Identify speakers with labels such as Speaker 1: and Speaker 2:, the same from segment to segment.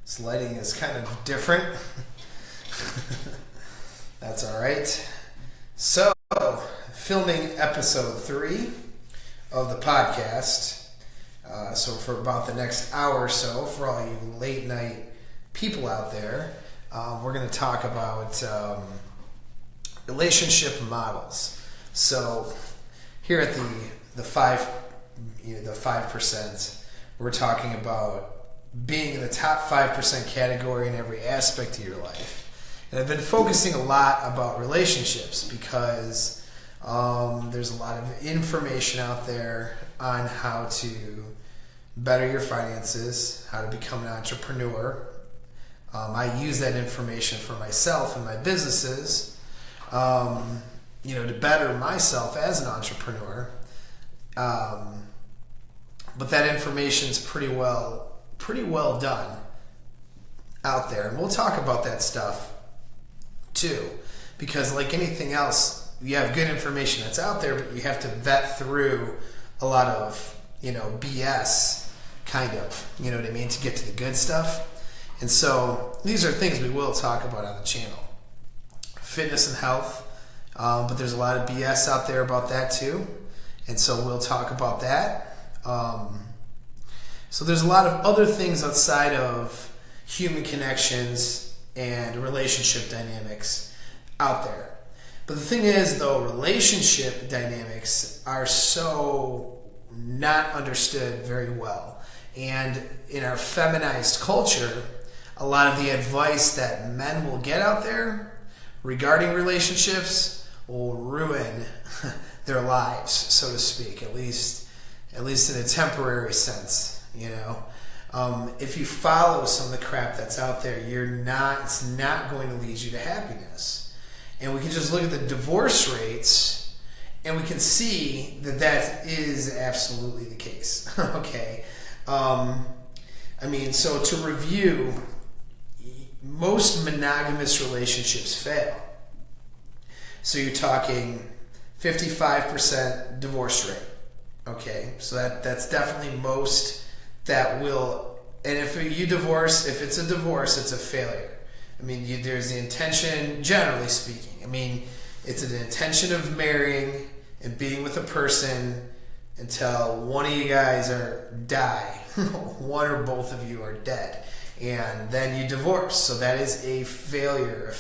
Speaker 1: This lighting is kind of different. That's all right. So, filming episode 3 of the podcast. So for about the next hour or so, for all you late night people out there, we're going to talk about relationship models. So here at the 5%, we're talking about being in the top 5% category in every aspect of your life. And I've been focusing a lot about relationships because there's a lot of information out there on how to better your finances, how to become an entrepreneur. I use that information for myself and my businesses, to better myself as an entrepreneur. But that information is pretty well done out there, and we'll talk about that stuff too, because like anything else, you have good information that's out there, but you have to vet through a lot of BS, kind of, you know what I mean, to get to the good stuff. And so these are things we will talk about on the channel. Fitness and health, but there's a lot of BS out there about that too, and so we'll talk about that. So there's a lot of other things outside of human connections and relationship dynamics out there. But the thing is, though, relationship dynamics are so not understood very well. And in our feminized culture, a lot of the advice that men will get out there regarding relationships will ruin their lives, so to speak, at least in a temporary sense. If you follow some of the crap that's out there, it's not going to lead you to happiness. And we can just look at the divorce rates, and we can see that is absolutely the case. Okay. So to review, most monogamous relationships fail. So you're talking 55% divorce rate. Okay, so that's definitely most that will, and if it's a divorce, it's a failure. There's the intention, generally speaking. It's an intention of marrying and being with a person until one of you guys die. One or both of you are dead. And then you divorce. So that is a failure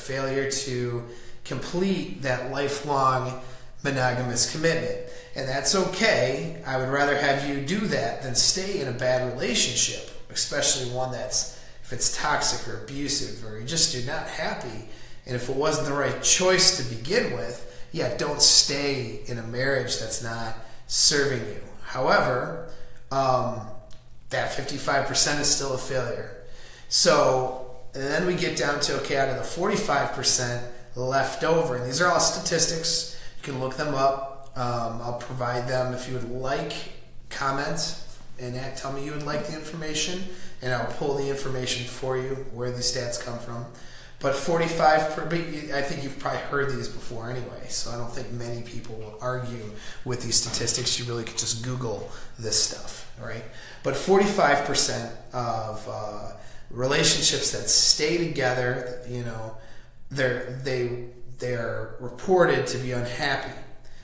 Speaker 1: to complete that lifelong monogamous commitment. And that's okay. I would rather have you do that than stay in a bad relationship, especially one if it's toxic or abusive, or you're not happy. And if it wasn't the right choice to begin with, don't stay in a marriage that's not serving you. However, that 55% is still a failure. So, and then we get down to, out of the 45% left over, and these are all statistics, you can look them up. I'll provide them if you would like. Comment and tell me you would like the information, and I'll pull the information for you where the stats come from. But 45, I think you've probably heard these before anyway, so I don't think many people will argue with these statistics. You really could just Google this stuff, right? But 45% of relationships that stay together, they're reported to be unhappy.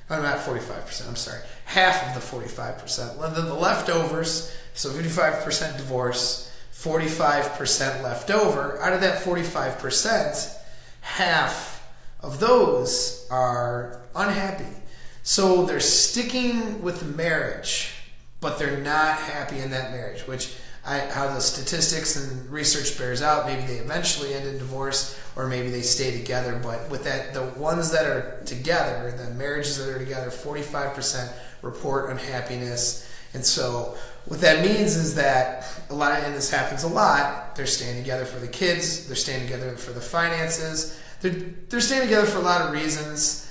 Speaker 1: I'm not 45%, I'm sorry. Half of the 45%. The leftovers, so 55% divorce, 45% left over. Out of that 45%, half of those are unhappy. So they're sticking with marriage, but they're not happy in that marriage, which how the statistics and research bears out, maybe they eventually end in divorce, or maybe they stay together. But with that, the ones that are together, the marriages that are together, 45% report unhappiness. And so what that means is that and this happens a lot, they're staying together for the kids, they're staying together for the finances, they're staying together for a lot of reasons,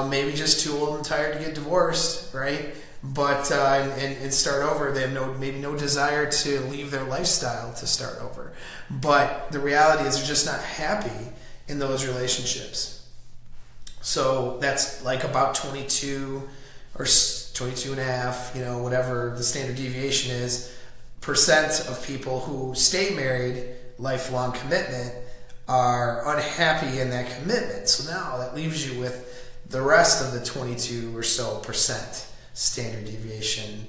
Speaker 1: maybe just too old and tired to get divorced, right? But and start over. They have maybe no desire to leave their lifestyle to start over. But the reality is they're just not happy in those relationships. So that's like about 22 or 22 and a half, whatever the standard deviation is, % of people who stay married lifelong commitment are unhappy in that commitment. So now that leaves you with the rest of the 22 or so percent standard deviation,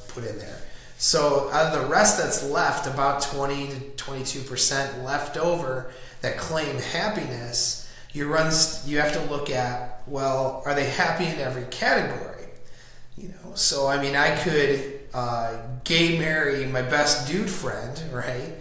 Speaker 1: put in there. So out of the rest that's left, about 20 to 22% left over that claim happiness, you have to look at, well, are they happy in every category? So I could gay marry my best dude friend, right?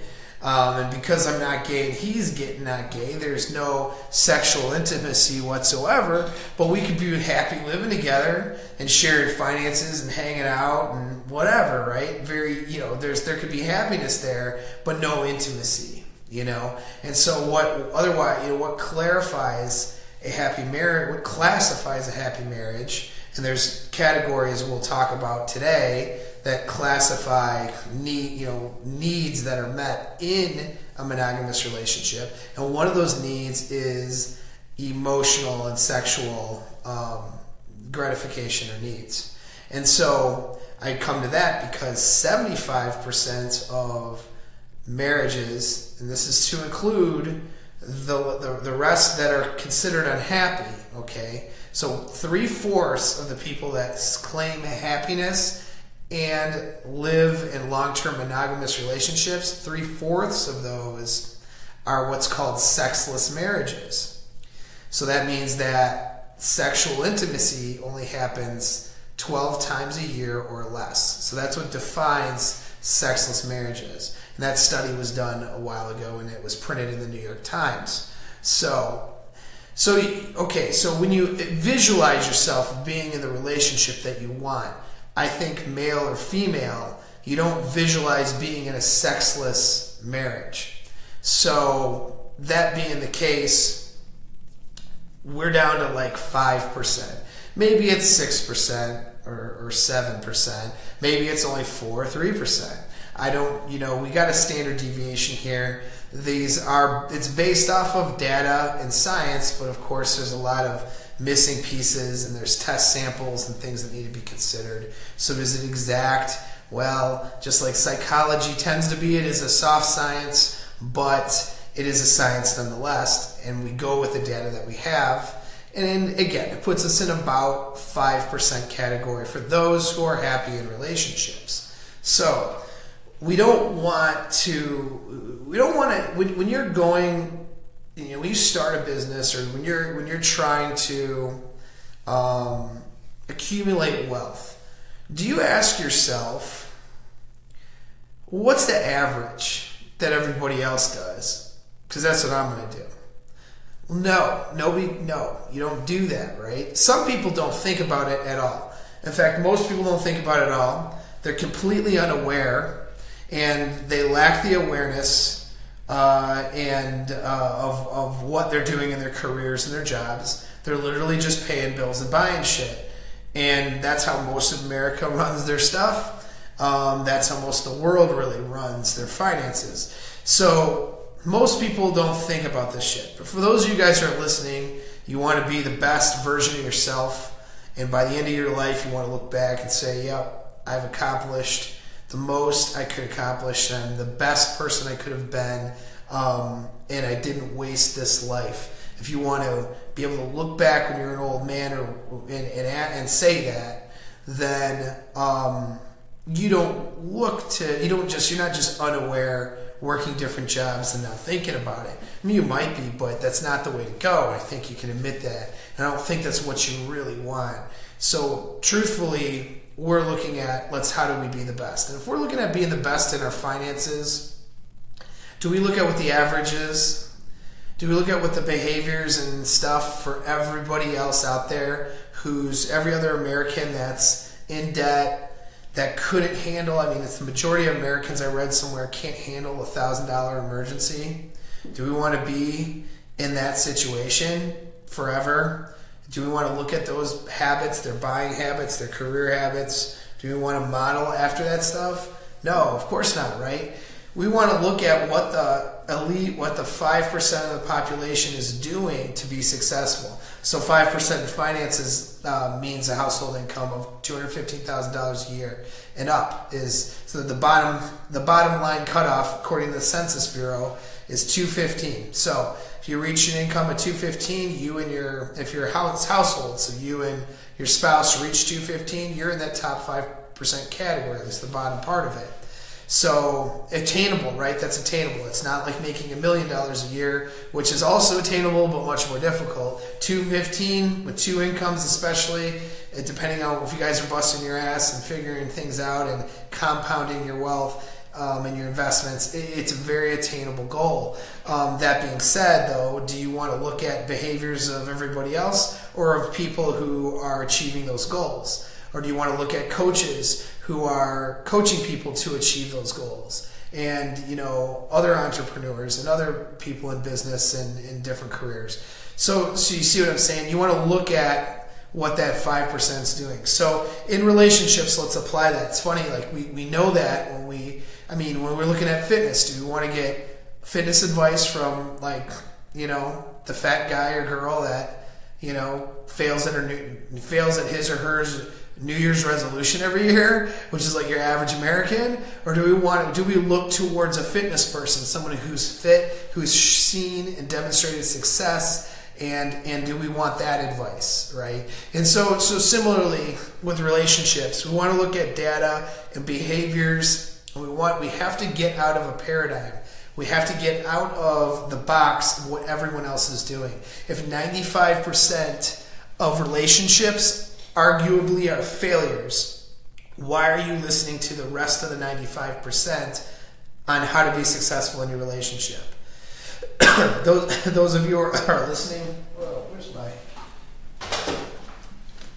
Speaker 1: And because I'm not gay and he's not gay, there's no sexual intimacy whatsoever, but we could be happy living together and sharing finances and hanging out and whatever, right? There could be happiness there, but no intimacy, And so what clarifies a happy marriage, what classifies a happy marriage, and there's categories we'll talk about today that classify needs that are met in a monogamous relationship. And one of those needs is emotional and sexual gratification or needs. And so I come to that because 75% of marriages, and this is to include the rest that are considered unhappy, okay? So 3/4 of the people that claim happiness and live in long-term monogamous relationships, 3/4 of those are what's called sexless marriages. So that means that sexual intimacy only happens 12 times a year or less. So that's what defines sexless marriages. And that study was done a while ago and it was printed in the New York Times. So when you visualize yourself being in the relationship that you want, I think male or female, you don't visualize being in a sexless marriage. So that being the case, we're down to like 5%. Maybe it's 6% or 7%. Maybe it's only 4 or 3%. We got a standard deviation here. It's based off of data and science, but of course there's a lot of missing pieces and there's test samples and things that need to be considered. So is it exact? Well, just like psychology tends to be, it is a soft science, but it is a science nonetheless, and we go with the data that we have. And again, it puts us in about 5% category for those who are happy in relationships. So when you're going, when you start a business or when you're trying to accumulate wealth, do you ask yourself, what's the average that everybody else does? Because that's what I'm going to do. No, you don't do that, right? Some people don't think about it at all. In fact, most people don't think about it at all. They're completely unaware, and they lack the awareness of what they're doing in their careers and their jobs. They're literally just paying bills and buying shit. And that's how most of America runs their stuff. That's how most of the world really runs their finances. So most people don't think about this shit. But for those of you guys who are listening, you want to be the best version of yourself. And by the end of your life, you want to look back and say, yep, I've accomplished the most I could accomplish. I'm the best person I could have been. And I didn't waste this life. If you want to be able to look back when you're an old man and say that, then you're not just unaware, working different jobs and not thinking about it. I mean, you might be, but that's not the way to go. I think you can admit that. And I don't think that's what you really want. So truthfully, we're looking at, how do we be the best? And if we're looking at being the best in our finances, do we look at what the average is? Do we look at what the behaviors and stuff for everybody else out there who's every other American that's in debt, that couldn't handle, it's the majority of Americans I read somewhere can't handle a $1,000 emergency. Do we want to be in that situation forever? Do we want to look at those habits, their buying habits, their career habits? Do we want to model after that stuff? No, of course not, right? We want to look at what the elite, what the 5% of the population is doing to be successful. So 5% in finances means a household income of $215,000 a year and up is, so the bottom line cutoff, according to the Census Bureau, is 215. So if you reach an income of 215, if you're a household, so you and your spouse reach 215, you're in that top 5% category, at least the bottom part of it. So attainable, right? That's attainable. It's not like making $1 million a year, which is also attainable but much more difficult. 215 with two incomes, especially, depending on if you guys are busting your ass and figuring things out and compounding your wealth and your investments, it's a very attainable goal. That being said, though, do you want to look at behaviors of everybody else or of people who are achieving those goals? Or do you want to look at coaches who are coaching people to achieve those goals? And, other entrepreneurs and other people in business and in different careers. So you see what I'm saying? You want to look at what that 5% is doing. So in relationships, let's apply that. It's funny, like we know that when we're looking at fitness, do we want to get fitness advice from the fat guy or girl that, fails at his or hers New Year's resolution every year, which is like your average American? Or do we look towards a fitness person, someone who's fit, who's seen and demonstrated success, and do we want that advice, right? And so similarly with relationships, we want to look at data and behaviors. We have to get out of a paradigm. We have to get out of the box of what everyone else is doing. If 95% of relationships arguably are failures, why are you listening to the rest of the 95% on how to be successful in your relationship? Those of you who are listening, where's my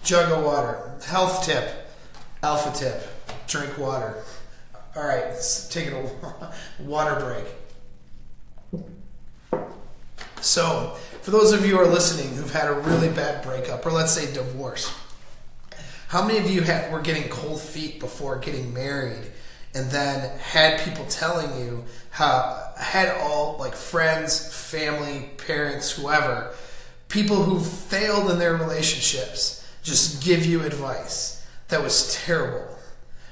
Speaker 1: jug of water? Health tip, alpha tip, drink water. All right, let's take a water break. So, for those of you who are listening who've had a really bad breakup, or let's say divorce, how many of you were getting cold feet before getting married and then had people telling you had all, like, friends, family, parents, whoever, people who failed in their relationships just give you advice that was terrible?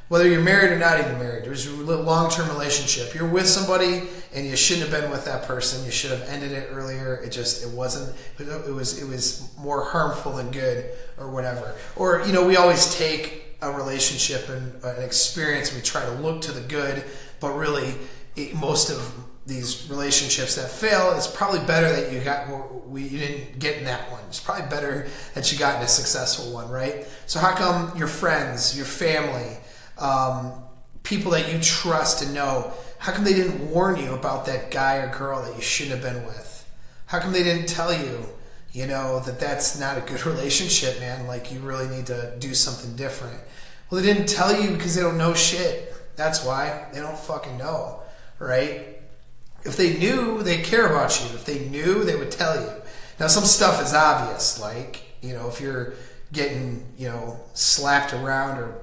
Speaker 1: Whether you're married or not even married, it was a long-term relationship. You're with somebody and you shouldn't have been with that person. You should have ended it earlier. It wasn't. It was more harmful than good, or whatever. Or we always take a relationship and an experience. We try to look to the good, but really, most of these relationships that fail, it's probably better that you didn't get in that one. It's probably better that you got in a successful one, right? So how come your friends, your family, people that you trust and know, how come they didn't warn you about that guy or girl that you shouldn't have been with? How come they didn't tell you, that that's not a good relationship, man? Like, you really need to do something different. Well, they didn't tell you because they don't know shit. That's why. They don't fucking know, right? If they knew, they care about you. If they knew, they would tell you. Now, some stuff is obvious, like, if you're getting, slapped around, or,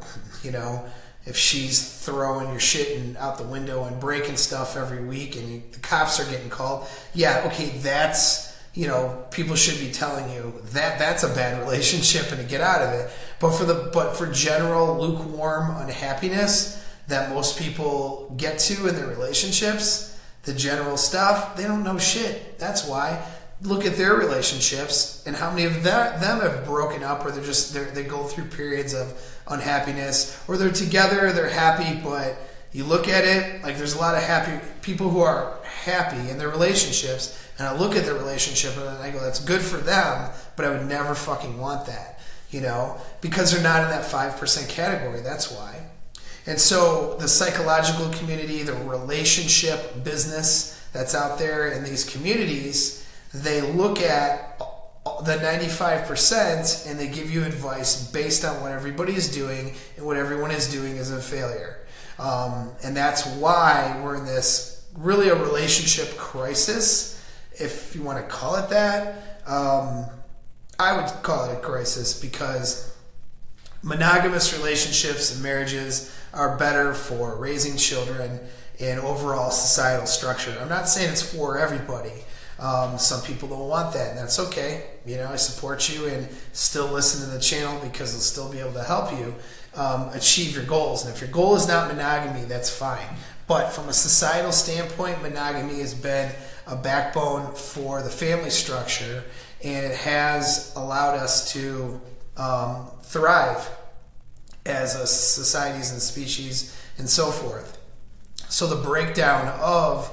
Speaker 1: if she's throwing your shit out the window and breaking stuff every week and the cops are getting called, yeah, okay, that's, people should be telling you that's a bad relationship and to get out of it. But for general lukewarm unhappiness that most people get to in their relationships, the general stuff, they don't know shit. That's why. Look at their relationships and how many of them have broken up, or they go through periods of unhappiness, or they're together, they're happy, but you look at it, like, there's a lot of happy people who are happy in their relationships, and I look at their relationship and I go, that's good for them, but I would never fucking want that, because they're not in that 5% category. That's why. And so the psychological community, the relationship business that's out there in these communities, they look at the 95% and they give you advice based on what everybody is doing, and what everyone is doing is a failure. And that's why we're in this, really, a relationship crisis, if you want to call it that. I would call it a crisis, because monogamous relationships and marriages are better for raising children and overall societal structure. I'm not saying it's for everybody. Some people don't want that, and that's okay. I support you and still listen to the channel because it'll still be able to help you achieve your goals. And if your goal is not monogamy, that's fine. But from a societal standpoint, monogamy has been a backbone for the family structure, and it has allowed us to thrive as a societies and species and so forth. So the breakdown of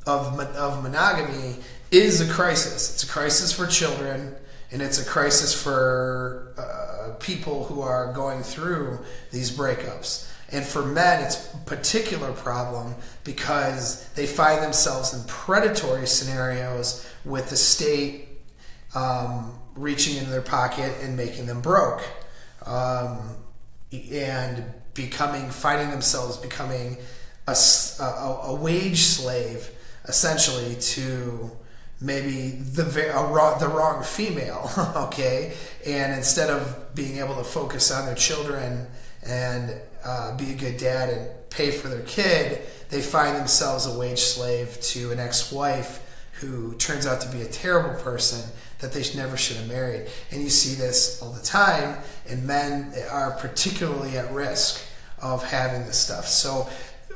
Speaker 1: monogamy is a crisis. It's a crisis for children, and it's a crisis for people who are going through these breakups. And for men, it's a particular problem because they find themselves in predatory scenarios with the state reaching into their pocket and making them broke, and finding themselves becoming a wage slave, essentially, to maybe the wrong female, okay? And instead of being able to focus on their children and be a good dad and pay for their kid, they find themselves a wage slave to an ex-wife who turns out to be a terrible person that they never should have married. And you see this all the time, and men are particularly at risk of having this stuff. So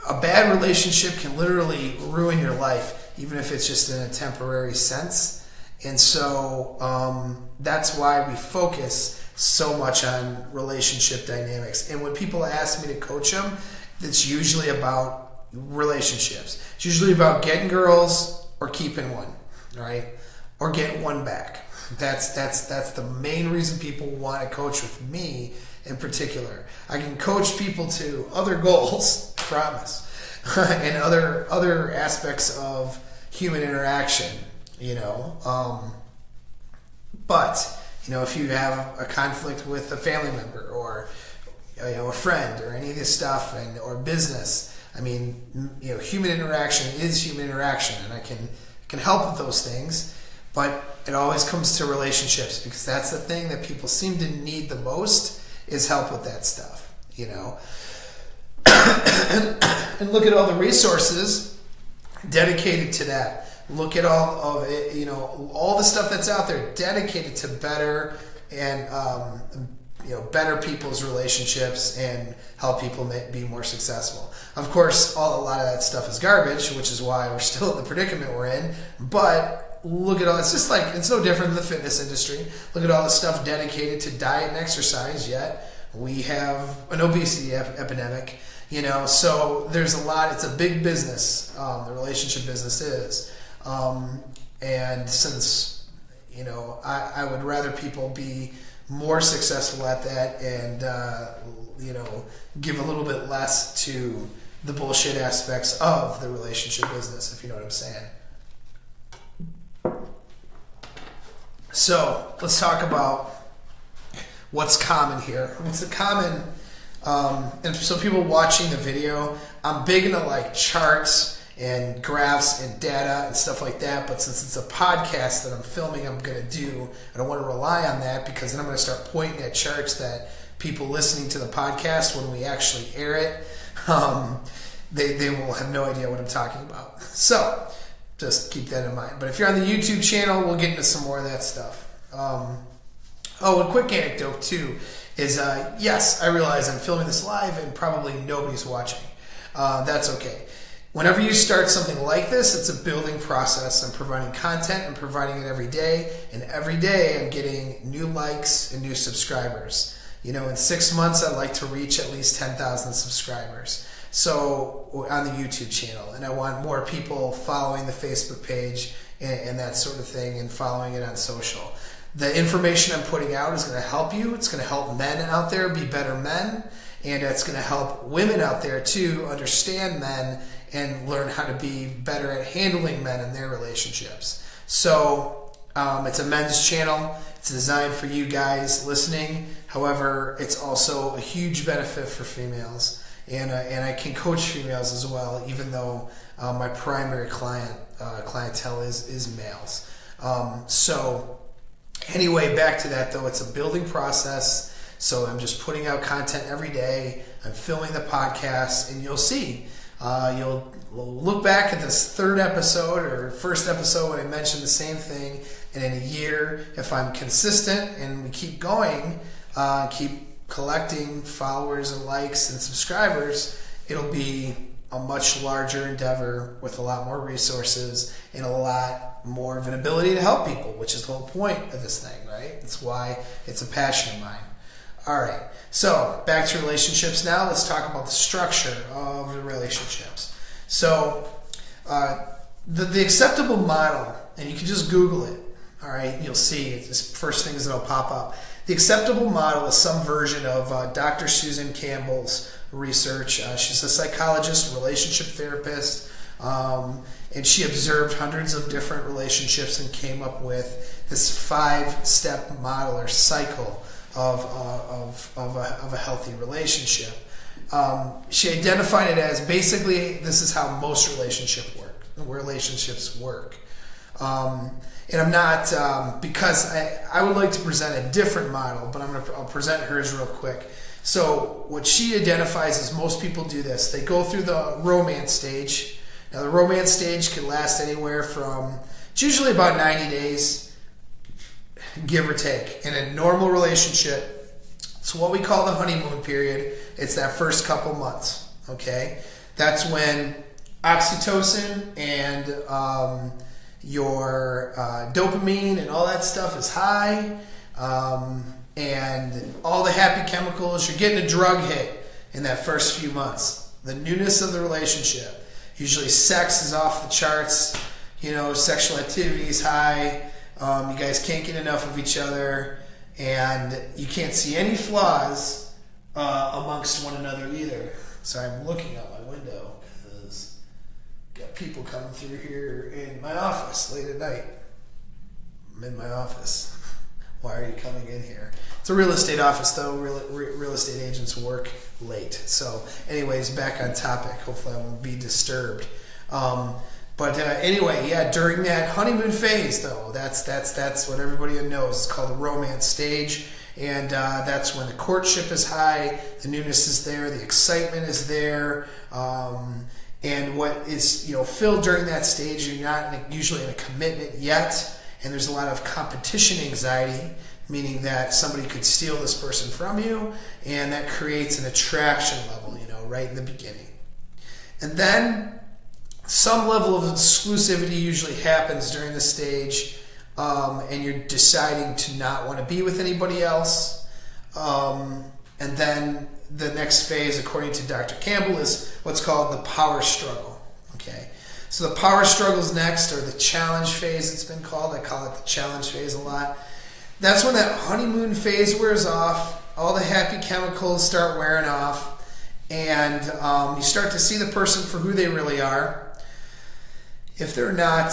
Speaker 1: a bad relationship can literally ruin your life, even if it's just in a temporary sense. And so that's why we focus so much on relationship dynamics. And when people ask me to coach them, it's usually about relationships. It's usually about getting girls or keeping one, right? Or getting one back. That's the main reason people want to coach with me in particular. I can coach people to other goals, I promise, and other aspects of human interaction, but if you have a conflict with a family member or a friend or any of this stuff or business, human interaction is human interaction, and I can help with those things, but it always comes to relationships because that's the thing that people seem to need the most is help with that stuff, and look at all the resources dedicated to that. Look at all of it, all the stuff that's out there dedicated to better and better people's relationships and help people be more successful. Of course, a lot of that stuff is garbage, which is why we're still in the predicament we're in. But look at all, it's no different than the fitness industry. Look at all the stuff dedicated to diet and exercise, yet we have an obesity epidemic. So there's a lot. It's a big business. The relationship business is. And since, I would rather people be more successful at that and, give a little bit less to the bullshit aspects of the relationship business, if you know what I'm saying. So let's talk about what's common here. What's the common, and so people watching the video, I'm big into charts and graphs and data and stuff like that, but since it's a podcast that I'm filming, I don't want to rely on that because then I'm going to start pointing at charts that people listening to the podcast, when we actually air it, they will have no idea what I'm talking about. So just keep that in mind. But if you're on the YouTube channel, we'll get into some more of that stuff. A quick anecdote too is, yes, I realize I'm filming this live and probably nobody's watching. That's okay. Whenever you start something like this, it's a building process. I'm providing content and providing it every day. And every day I'm getting new likes and new subscribers. In 6 months, I'd like to reach at least 10,000 subscribers. So on the YouTube channel. And I want more people following the Facebook page and that sort of thing and following it on social. The information I'm putting out is going to help you. It's going to help men out there be better men. And it's going to help women out there too understand men and learn how to be better at handling men in their relationships. So it's a men's channel. It's designed for you guys listening. However, it's also a huge benefit for females. And I can coach females as well, even though my primary clientele is males. So anyway, back to that though, it's a building process. So I'm just putting out content every day. I'm filming the podcast, and you'll see. You'll look back at this third episode or first episode when I mentioned the same thing, and in a year, if I'm consistent and we keep going, keep collecting followers and likes and subscribers, it'll be a much larger endeavor with a lot more resources and a lot more of an ability to help people, which is the whole point of this thing, right? That's why it's a passion of mine. All right, so back to relationships now. Let's talk about the structure of the relationships. So the acceptable model, and you can just Google it, all right? You'll see it's the first things that'll pop up. The acceptable model is some version of Dr. Susan Campbell's research. She's a psychologist, relationship therapist, and she observed hundreds of different relationships and came up with this 5-step model or cycle of a healthy relationship. She identified it as basically this is how most relationships work. And I'm not, because I would like to present a different model, but I'll present hers real quick. So what she identifies is most people do this. They go through the romance stage. Now the romance stage can last anywhere from, it's usually about 90 days, give or take. In a normal relationship, it's what we call the honeymoon period. It's that first couple months, okay? That's when oxytocin and your dopamine and all that stuff is high, and all the happy chemicals. You're getting a drug hit in that first few months. The newness of the relationship. Usually sex is off the charts, sexual activity is high, you guys can't get enough of each other, and you can't see any flaws amongst one another either. Sorry, I'm looking out my window because got people coming through here in my office late at night. I'm in my office. Why are you coming in here? It's a real estate office, though. Real estate agents work late. So anyways, back on topic. Hopefully I won't be disturbed. But anyway, yeah, during that honeymoon phase, though, that's what everybody knows. It's called the romance stage. And that's when the courtship is high, the newness is there, the excitement is there. And what is filled during that stage, you're not usually in a commitment yet. And there's a lot of competition anxiety, meaning that somebody could steal this person from you, and that creates an attraction level, right in the beginning. And then some level of exclusivity usually happens during the stage, and you're deciding to not want to be with anybody else. And then the next phase, according to Dr. Campbell, is what's called the power struggle. Okay. So the power struggle is next, or the challenge phase it's been called. I call it the challenge phase a lot. That's when that honeymoon phase wears off, all the happy chemicals start wearing off, and you start to see the person for who they really are. If they're not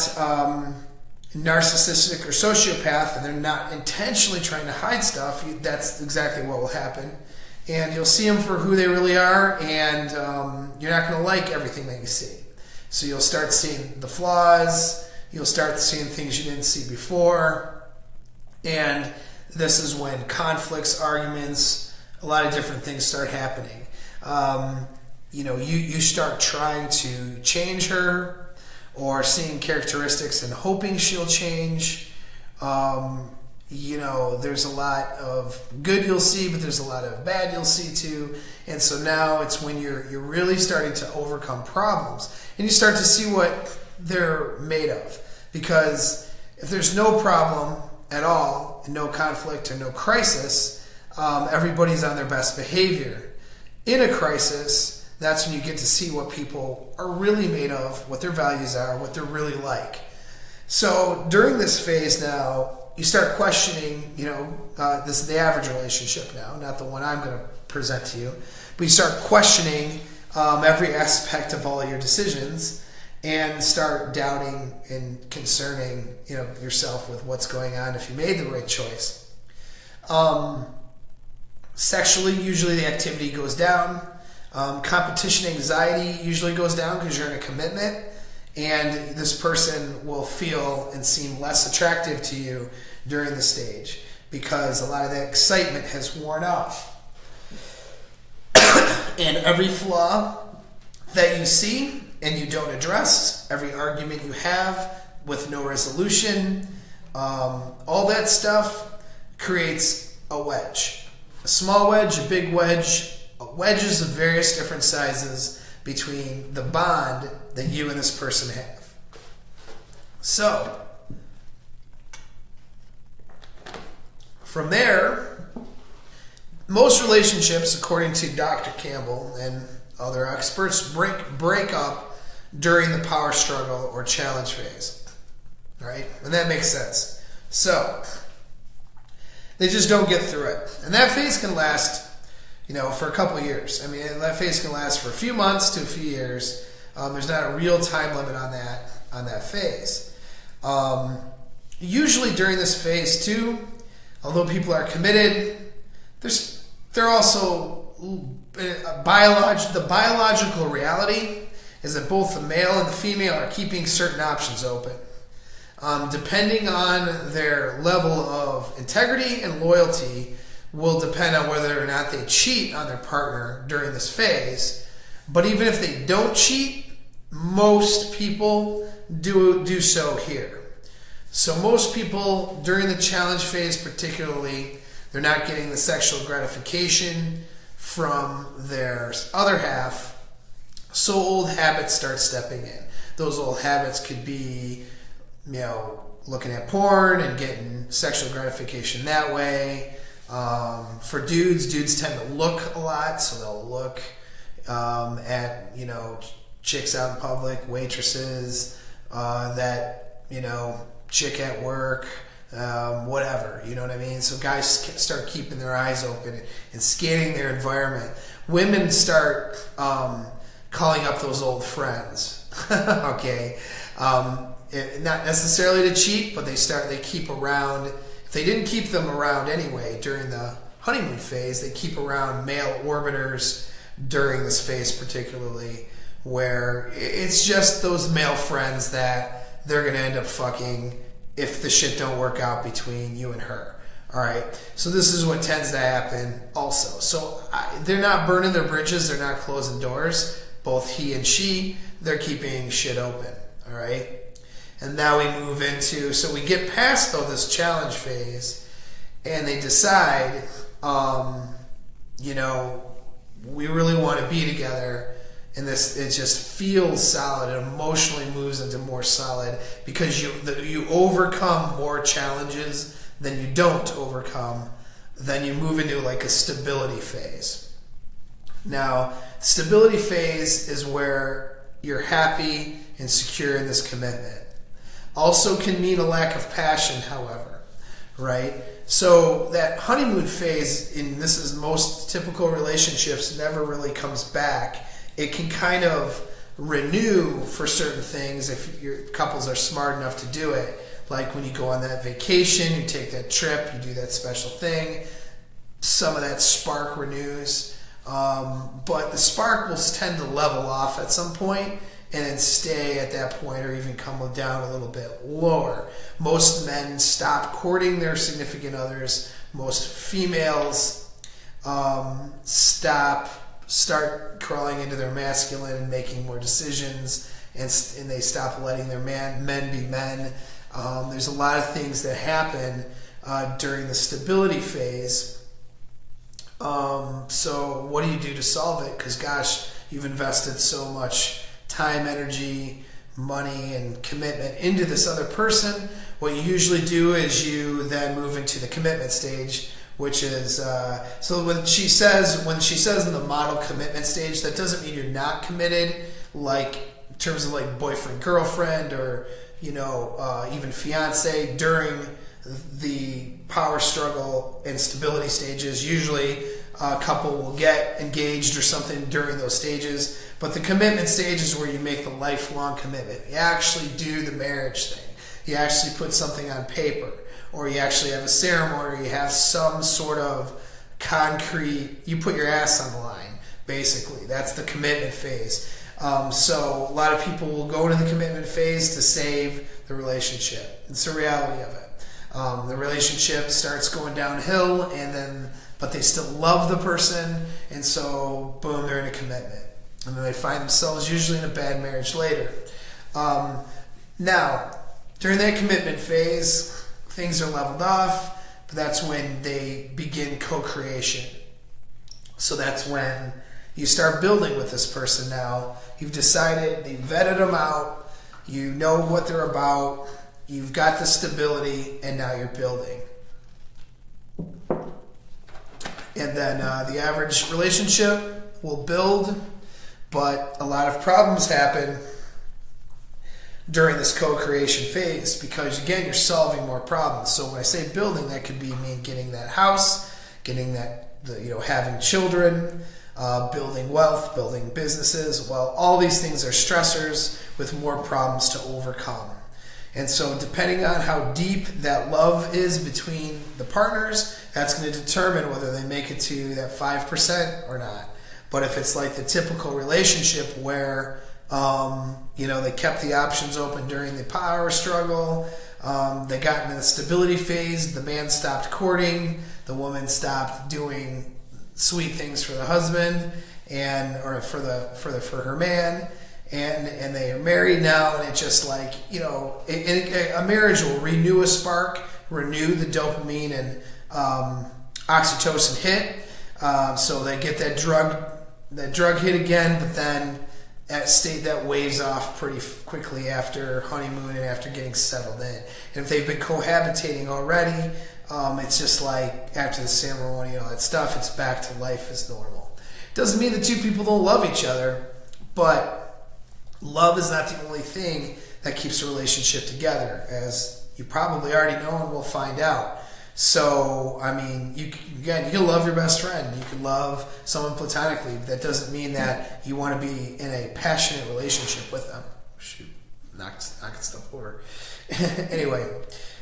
Speaker 1: narcissistic or sociopath, and they're not intentionally trying to hide stuff, that's exactly what will happen. And you'll see them for who they really are, and you're not going to like everything that you see. So you'll start seeing the flaws, you'll start seeing things you didn't see before, and this is when conflicts, arguments, a lot of different things start happening. You start trying to change her, or seeing characteristics and hoping she'll change. There's a lot of good you'll see, but there's a lot of bad you'll see too. And so now it's when you're really starting to overcome problems, and you start to see what they're made of. Because if there's no problem at all, and no conflict or no crisis, everybody's on their best behavior. In a crisis, that's when you get to see what people are really made of, what their values are, what they're really like. So during this phase now, you start questioning, this is the average relationship now, not the one I'm going to present to you, but you start questioning every aspect of all your decisions, and start doubting and concerning, yourself with what's going on if you made the right choice. Sexually, usually the activity goes down. Competition anxiety usually goes down because you're in a commitment, and this person will feel and seem less attractive to you during the stage because a lot of that excitement has worn off. And every flaw that you see and you don't address, every argument you have with no resolution, all that stuff creates a wedge. A small wedge, a big wedge, wedges of various different sizes between the bond that you and this person have. So, from there, most relationships, according to Dr. Campbell and other experts, break up during the power struggle or challenge phase. Right? And that makes sense. So, they just don't get through it. And that phase can last, for a couple of years. I mean, that phase can last for a few months to a few years. There's not a real time limit on that phase. Usually during this phase too, although people are committed, they're also the biological reality is that both the male and the female are keeping certain options open. Depending on their level of integrity and loyalty will depend on whether or not they cheat on their partner during this phase. But even if they don't cheat, most people do so here. So most people during the challenge phase particularly, they're not getting the sexual gratification from their other half, so old habits start stepping in. Those old habits could be, looking at porn and getting sexual gratification that way. For dudes tend to look a lot, so they'll look at, chicks out in public, waitresses, chick at work, whatever, you know what I mean? So guys start keeping their eyes open and scanning their environment. Women start calling up those old friends, okay? Not necessarily to cheat, but they keep around. If they didn't keep them around anyway during the honeymoon phase, they keep around male orbiters during this phase particularly, where it's just those male friends that they're going to end up fucking if the shit don't work out between you and her. All right. So this is what tends to happen also. So they're not burning their bridges. They're not closing doors. Both he and she, they're keeping shit open. All right. And now we move into, so we get past though this challenge phase and they decide, we really want to be together. And it just feels solid. It emotionally moves into more solid because you overcome more challenges than you don't overcome. Then you move into like a stability phase. Now, stability phase is where you're happy and secure in this commitment. Also can mean a lack of passion, however, right? So that honeymoon phase, and this is most typical relationships, never really comes back. It can kind of renew for certain things if your couples are smart enough to do it. Like when you go on that vacation, you take that trip, you do that special thing, some of that spark renews. But the spark will tend to level off at some point and then stay at that point or even come down a little bit lower. Most men stop courting their significant others. Most females start crawling into their masculine and making more decisions, and they stop letting their men be men. There's a lot of things that happen during the stability phase. So what do you do to solve it? Because gosh, you've invested so much time, energy, money, and commitment into this other person. What you usually do is you then move into the commitment stage, which is so when she says in the model commitment stage, that doesn't mean you're not committed, like in terms of like boyfriend, girlfriend, or even fiance. During the power struggle and stability stages, usually a couple will get engaged or something during those stages. But the commitment stage is where you make the lifelong commitment. You actually do the marriage thing. You actually put something on paper, or you actually have a ceremony, or you have some sort of concrete, you put your ass on the line, basically. That's the commitment phase. So a lot of people will go into the commitment phase to save the relationship. It's the reality of it. The relationship starts going downhill, and then but they still love the person, and so boom, they're in a commitment. And then they find themselves usually in a bad marriage later. Now, during that commitment phase, things are leveled off, but that's when they begin co-creation. So that's when you start building with this person now. You've decided, you've vetted them out, you know what they're about, you've got the stability, and now you're building. And then the average relationship will build, but a lot of problems happen during this co-creation phase because, again, you're solving more problems. So when I say building, that could be mean getting that house, getting that, having children, building wealth, building businesses. Well, all these things are stressors with more problems to overcome. And so depending on how deep that love is between the partners, that's going to determine whether they make it to that 5% or not. But if it's like the typical relationship where, they kept the options open during the power struggle, they got into the stability phase, the man stopped courting, the woman stopped doing sweet things for the husband or for her man, and they are married now, and it's just like, a marriage will renew a spark, renew the dopamine and oxytocin hit, so they get that drug hit again, but then that waves off pretty quickly after honeymoon and after getting settled in. And if they've been cohabitating already, it's just like after the ceremony and all that stuff, it's back to life as normal. Doesn't mean the two people don't love each other, but love is not the only thing that keeps a relationship together, as you probably already know and will find out. So, you can love your best friend. You can love someone platonically, but that doesn't mean that you want to be in a passionate relationship with them. Shoot, knocking stuff over. Anyway,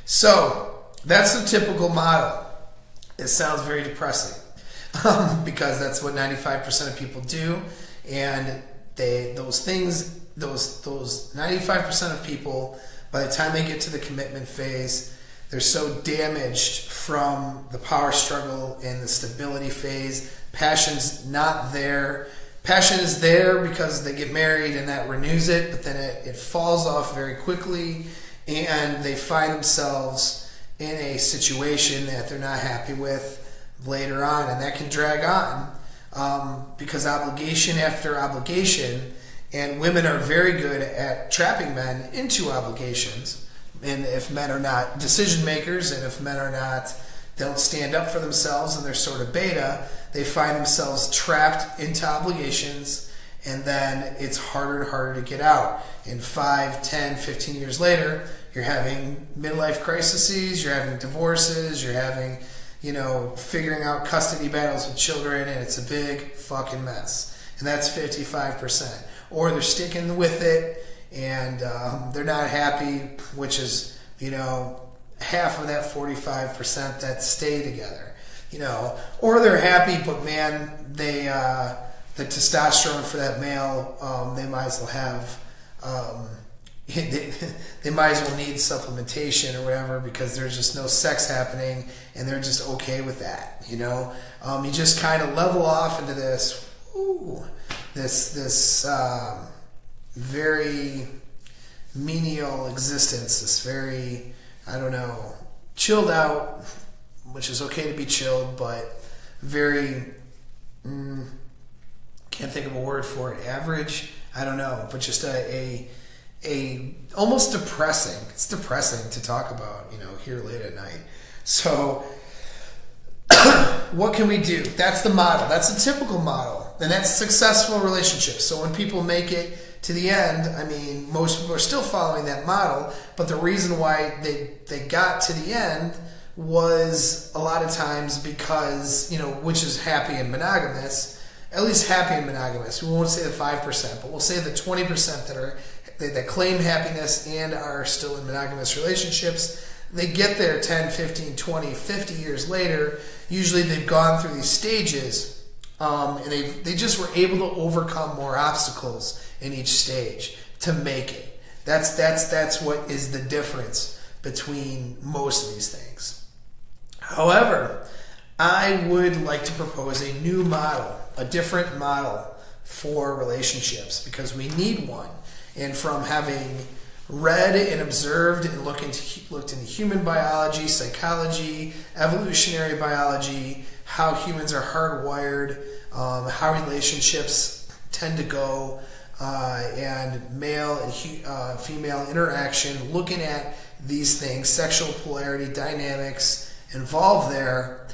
Speaker 1: so that's the typical model. It sounds very depressing because that's what 95% of people do, and those 95% of people, by the time they get to the commitment phase, they're so damaged from the power struggle and the stability phase. Passion's not there. Passion is there because they get married and that renews it, but then it falls off very quickly, and they find themselves in a situation that they're not happy with later on, and that can drag on because obligation after obligation, and women are very good at trapping men into obligations. And if men are not decision makers, and if men don't stand up for themselves and they're sort of beta, they find themselves trapped into obligations, and then it's harder and harder to get out. And 5, 10, 15 years later, you're having midlife crises, you're having divorces, you're having, figuring out custody battles with children, and it's a big fucking mess. And that's 55%. Or they're sticking with it, and they're not happy, which is, half of that 45% that stay together, or they're happy, but man, the testosterone for that male, they might as well have, they might as well need supplementation or whatever, because there's just no sex happening, and they're just okay with that, you just kind of level off into this very menial existence, this very, chilled out, which is okay to be chilled, but very, can't think of a word for it, average, but just a almost depressing. It's depressing to talk about, here late at night. So what can we do? That's the model. That's a typical model, and that's successful relationships. So when people make it to the end, most people are still following that model, but the reason why they got to the end was a lot of times because, which is happy and monogamous, at least happy and monogamous. We won't say the 5%, but we'll say the 20% that claim happiness and are still in monogamous relationships. They get there 10, 15, 20, 50 years later. Usually they've gone through these stages, and they just were able to overcome more obstacles in each stage to make it. That's what is the difference between most of these things. However, I would like to propose a new model, a different model for relationships, because we need one. And from having read and observed and looked into human biology, psychology, evolutionary biology, how humans are hardwired, how relationships tend to go, and male and female interaction, looking at these things, sexual polarity, dynamics involved there,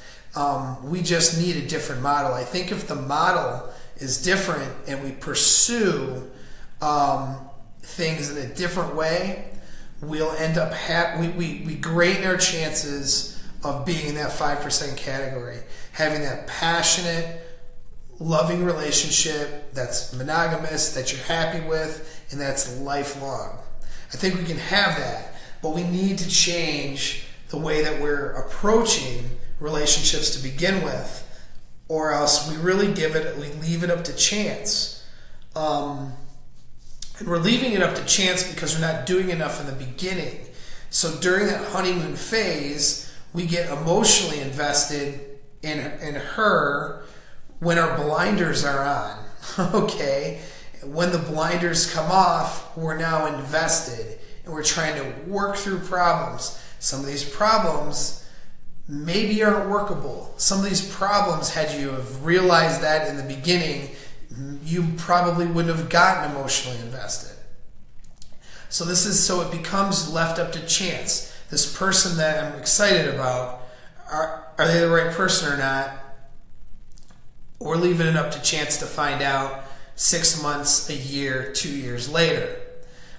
Speaker 1: we just need a different model. I think if the model is different and we pursue things in a different way, we'll end up we greaten our chances of being in that 5% category, having that passionate, loving relationship that's monogamous, that you're happy with, and that's lifelong. I think we can have that, but we need to change the way that we're approaching relationships to begin with, or else we leave it up to chance. And we're leaving it up to chance because we're not doing enough in the beginning. So during that honeymoon phase, we get emotionally invested in her when our blinders are on. Okay? When the blinders come off, we're now invested and we're trying to work through problems. Some of these problems maybe aren't workable. Some of these problems, had you have realized that in the beginning, you probably wouldn't have gotten emotionally invested. So it becomes left up to chance. This person that I'm excited about, are they the right person or not? Or leaving it up to chance to find out 6 months, a year, 2 years later.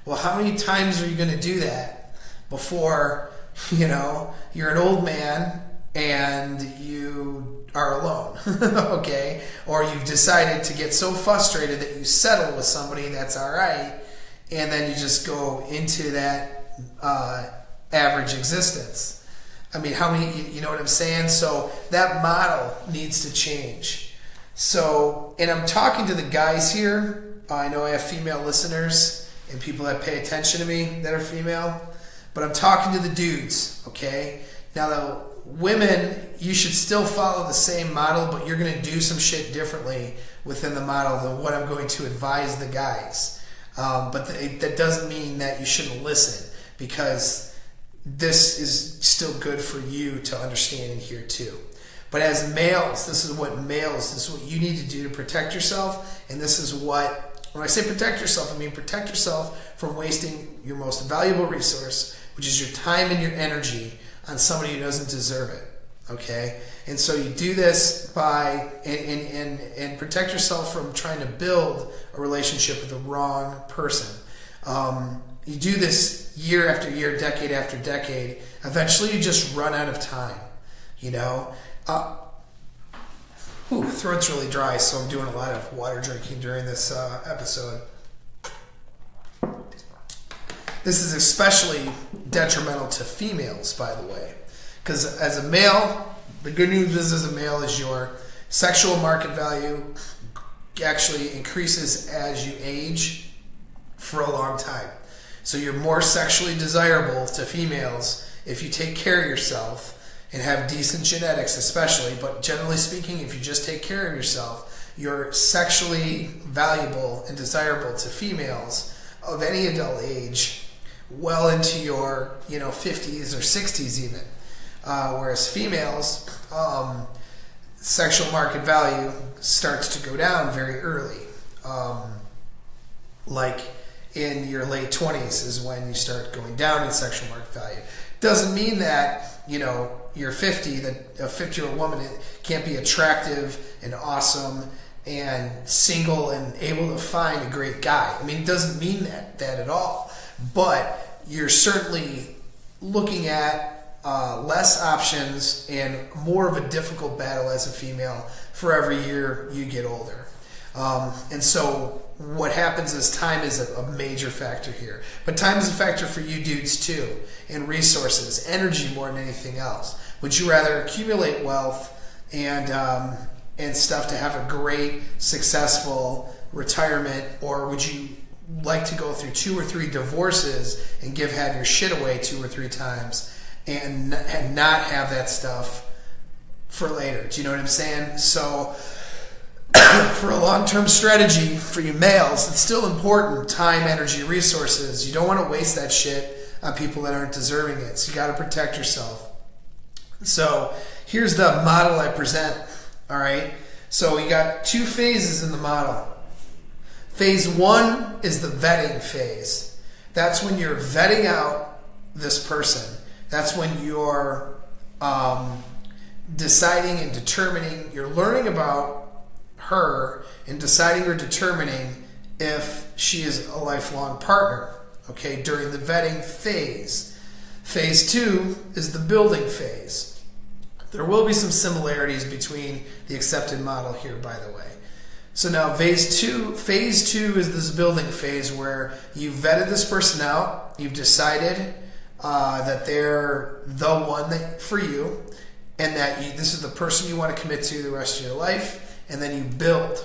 Speaker 1: Well, how many times are you going to do that before, you're an old man and you are alone, okay? Or you've decided to get so frustrated that you settle with somebody that's all right, and then you just go into that average existence. I mean, how many, you know what I'm saying? So that model needs to change. So, and I'm talking to the guys here. I know I have female listeners and people that pay attention to me that are female, but I'm talking to the dudes, okay? Now, the women, you should still follow the same model, but you're going to do some shit differently within the model than what I'm going to advise the guys. But that doesn't mean that you shouldn't listen, because this is still good for you to understand and hear too. But as males, this is what you need to do to protect yourself. And this is what, when I say protect yourself, I mean protect yourself from wasting your most valuable resource, which is your time and your energy, on somebody who doesn't deserve it. Okay? And so you do this by, and protect yourself from trying to build a relationship with the wrong person. You do this year after year, decade after decade. Eventually you just run out of time. Throat's really dry, so I'm doing a lot of water drinking during this episode. This is especially detrimental to females, by the way, because as a male, the good news is as a male is your sexual market value actually increases as you age for a long time. So you're more sexually desirable to females if you take care of yourself and have decent genetics especially, but generally speaking, if you just take care of yourself, you're sexually valuable and desirable to females of any adult age well into your 50s or 60s even. Whereas females, sexual market value starts to go down very early. Like in your late 20s is when you start going down in sexual market value. Doesn't mean that, you're 50, that a 50-year-old woman can't be attractive and awesome and single and able to find a great guy. I mean, it doesn't mean that at all. But you're certainly looking at less options and more of a difficult battle as a female for every year you get older. And so what happens is time is a major factor here. But time is a factor for you dudes too, and resources, energy more than anything else. Would you rather accumulate wealth and stuff to have a great, successful retirement, or would you like to go through 2 or 3 divorces and have your shit away 2 or 3 times and not have that stuff for later. Do you know what I'm saying? So for a long-term strategy for you males, it's still important. Time, energy, resources. You don't want to waste that shit on people that aren't deserving it. So you got to protect yourself. So here's the model I present. All right. So you got 2 phases in the model. Phase 1 is the vetting phase. That's when you're vetting out this person. That's when you're deciding and determining, you're learning about her and deciding or determining if she is a lifelong partner, okay, during the vetting phase. Phase 2 is the building phase. There will be some similarities between the accepted model here, by the way. So now phase two is this building phase where you've vetted this person out, you've decided that they're the one for you, and that this is the person you want to commit to the rest of your life, and then you build.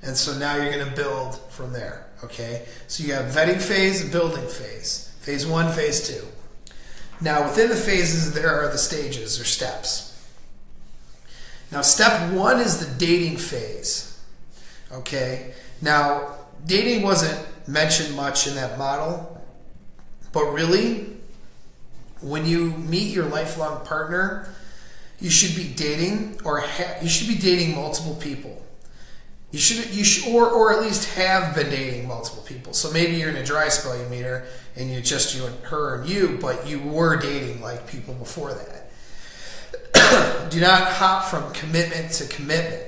Speaker 1: And so now you're going to build from there, okay? So you have vetting phase and building phase. Phase 1, phase 2. Now within the phases there are the stages or steps. Now step 1 is the dating phase, okay? Now dating wasn't mentioned much in that model, but really when you meet your lifelong partner, you should be dating you should be dating multiple people. You should or at least have been dating multiple people. So maybe you're in a dry spell, you meet her, and you and her and you, but you were dating like people before that. Do not hop from commitment to commitment.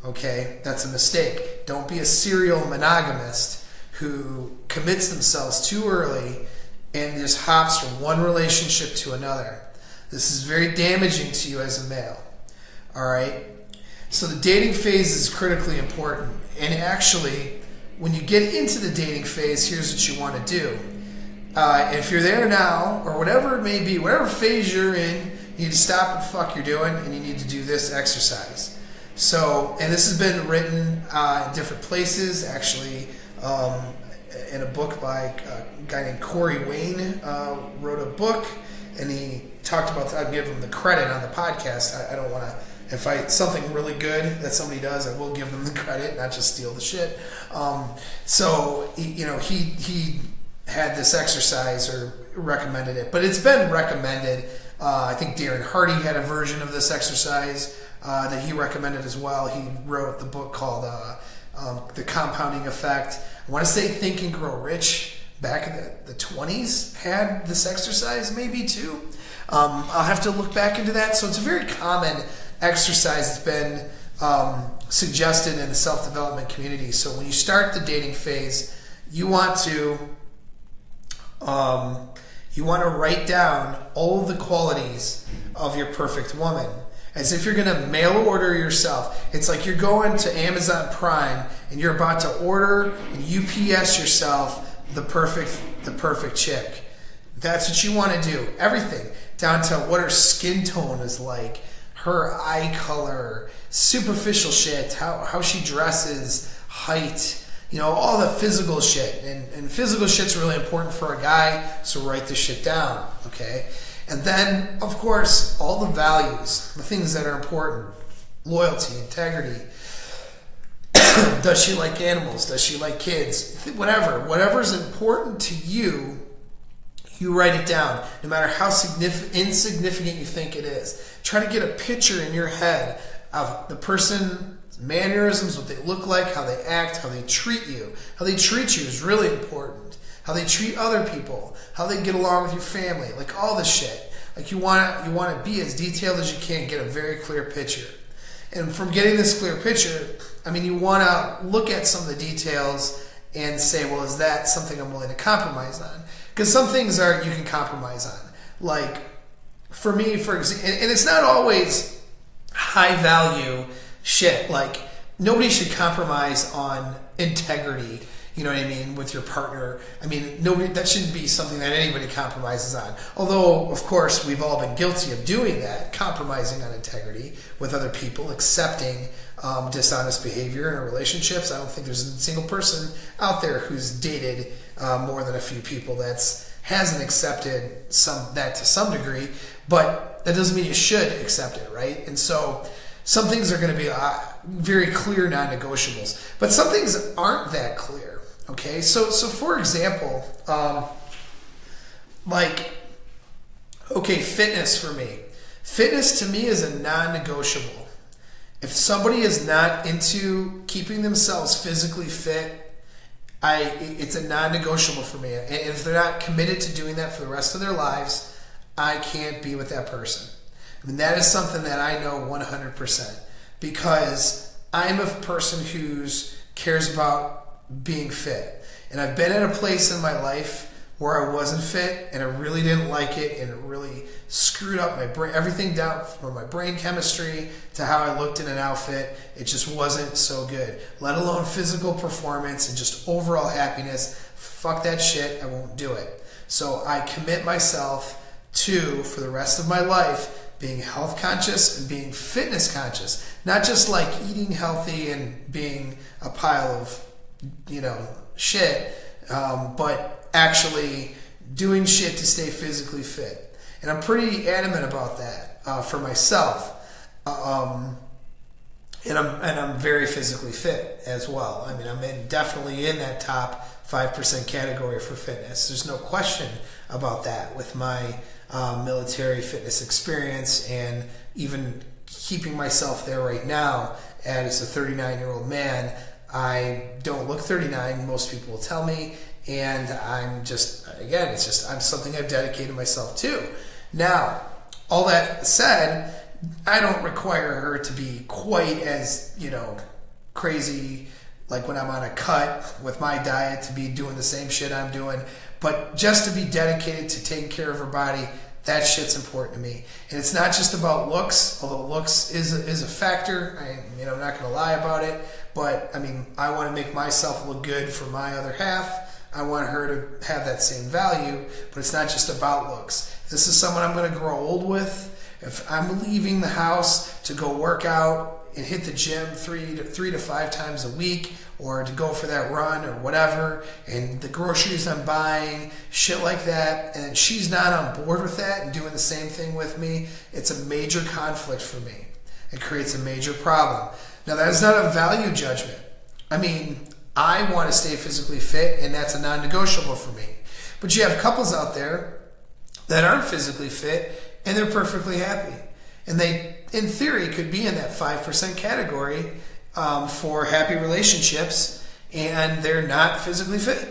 Speaker 1: Okay, that's a mistake. Don't be a serial monogamist who commits themselves too early and just hops from one relationship to another. This is very damaging to you as a male. All right. So the dating phase is critically important. And actually, when you get into the dating phase, here's what you want to do. If you're there now, or whatever it may be, whatever phase you're in, you need to stop what the fuck you're doing, and you need to do this exercise. So, and this has been written in different places, actually, in a book by a guy named Corey Wayne wrote a book, and he talked about, I'd give him the credit on the podcast. I don't want to, if something really good that somebody does, I will give them the credit, not just steal the shit. So, he had this exercise or recommended it, but it's been recommended. I think Darren Hardy had a version of this exercise that he recommended as well. He wrote the book called The Compounding Effect. I want to say Think and Grow Rich back in the 20s had this exercise maybe too. I'll have to look back into that. So it's a very common exercise that's been suggested in the self-development community. So when you start the dating phase, you want to write down all of the qualities of your perfect woman, as if you're going to mail order yourself. It's like you're going to Amazon Prime and you're about to order and UPS yourself the perfect chick. That's what you want to do. Everything down to what her skin tone is like, her eye color, superficial shit, how she dresses, height, all the physical shit. And physical shit's really important for a guy, so write this shit down, okay? And then, of course, all the values, the things that are important. Loyalty, integrity. Does she like animals? Does she like kids? Whatever's important to you, you write it down, no matter how insignificant you think it is. Try to get a picture in your head of the person's mannerisms, what they look like, how they act, how they treat you. How they treat you is really important. How they treat other people, how they get along with your family, like all this shit. Like you want to be as detailed as you can, get a very clear picture. And from getting this clear picture, you want to look at some of the details and say, well, is that something I'm willing to compromise on? Because some things you can compromise on. Like, for me, for example, and it's not always high value shit. Like, nobody should compromise on integrity, with your partner. That shouldn't be something that anybody compromises on. Although, of course, we've all been guilty of doing that, compromising on integrity with other people, accepting dishonest behavior in our relationships. I don't think there's a single person out there who's dated more than a few people that hasn't accepted that to some degree. But that doesn't mean you should accept it, right? And so some things are going to be very clear non-negotiables, but some things aren't that clear, okay? So for example, fitness for me. Fitness to me is a non-negotiable. If somebody is not into keeping themselves physically fit, it's a non-negotiable for me. And if they're not committed to doing that for the rest of their lives, I can't be with that person. I mean, that is something that I know 100%, because I'm a person who cares about being fit. And I've been at a place in my life where I wasn't fit, and I really didn't like it, and it really screwed up my brain, everything down from my brain chemistry to how I looked in an outfit. It just wasn't so good, let alone physical performance and just overall happiness. Fuck that shit, I won't do it. So I commit myself to, for the rest of my life, being health conscious and being fitness conscious. Not just like eating healthy and being a pile of, shit, but actually doing shit to stay physically fit. And I'm pretty adamant about that for myself. And I'm very physically fit as well. I mean, I'm definitely in that top 5% category for fitness. There's no question about that with my military fitness experience, and even keeping myself there right now as a 39-year-old man. I don't look 39, most people will tell me, and I'm just, again, I'm something I've dedicated myself to. Now, all that said, I don't require her to be quite as, crazy like when I'm on a cut with my diet, to be doing the same shit I'm doing, but just to be dedicated to taking care of her body. That shit's important to me. And it's not just about looks, although looks is a factor. I'm not going to lie about it. But, I want to make myself look good for my other half. I want her to have that same value. But it's not just about looks. This is someone I'm going to grow old with. If I'm leaving the house to go work out and hit the gym three to 5 times a week, or to go for that run or whatever, and the groceries I'm buying, shit like that, and she's not on board with that and doing the same thing with me, it's a major conflict for me. It creates a major problem. Now, that is not a value judgment. I want to stay physically fit, and that's a non-negotiable for me. But you have couples out there that aren't physically fit, and they're perfectly happy. And they, in theory, could be in that 5% category for happy relationships, and they're not physically fit.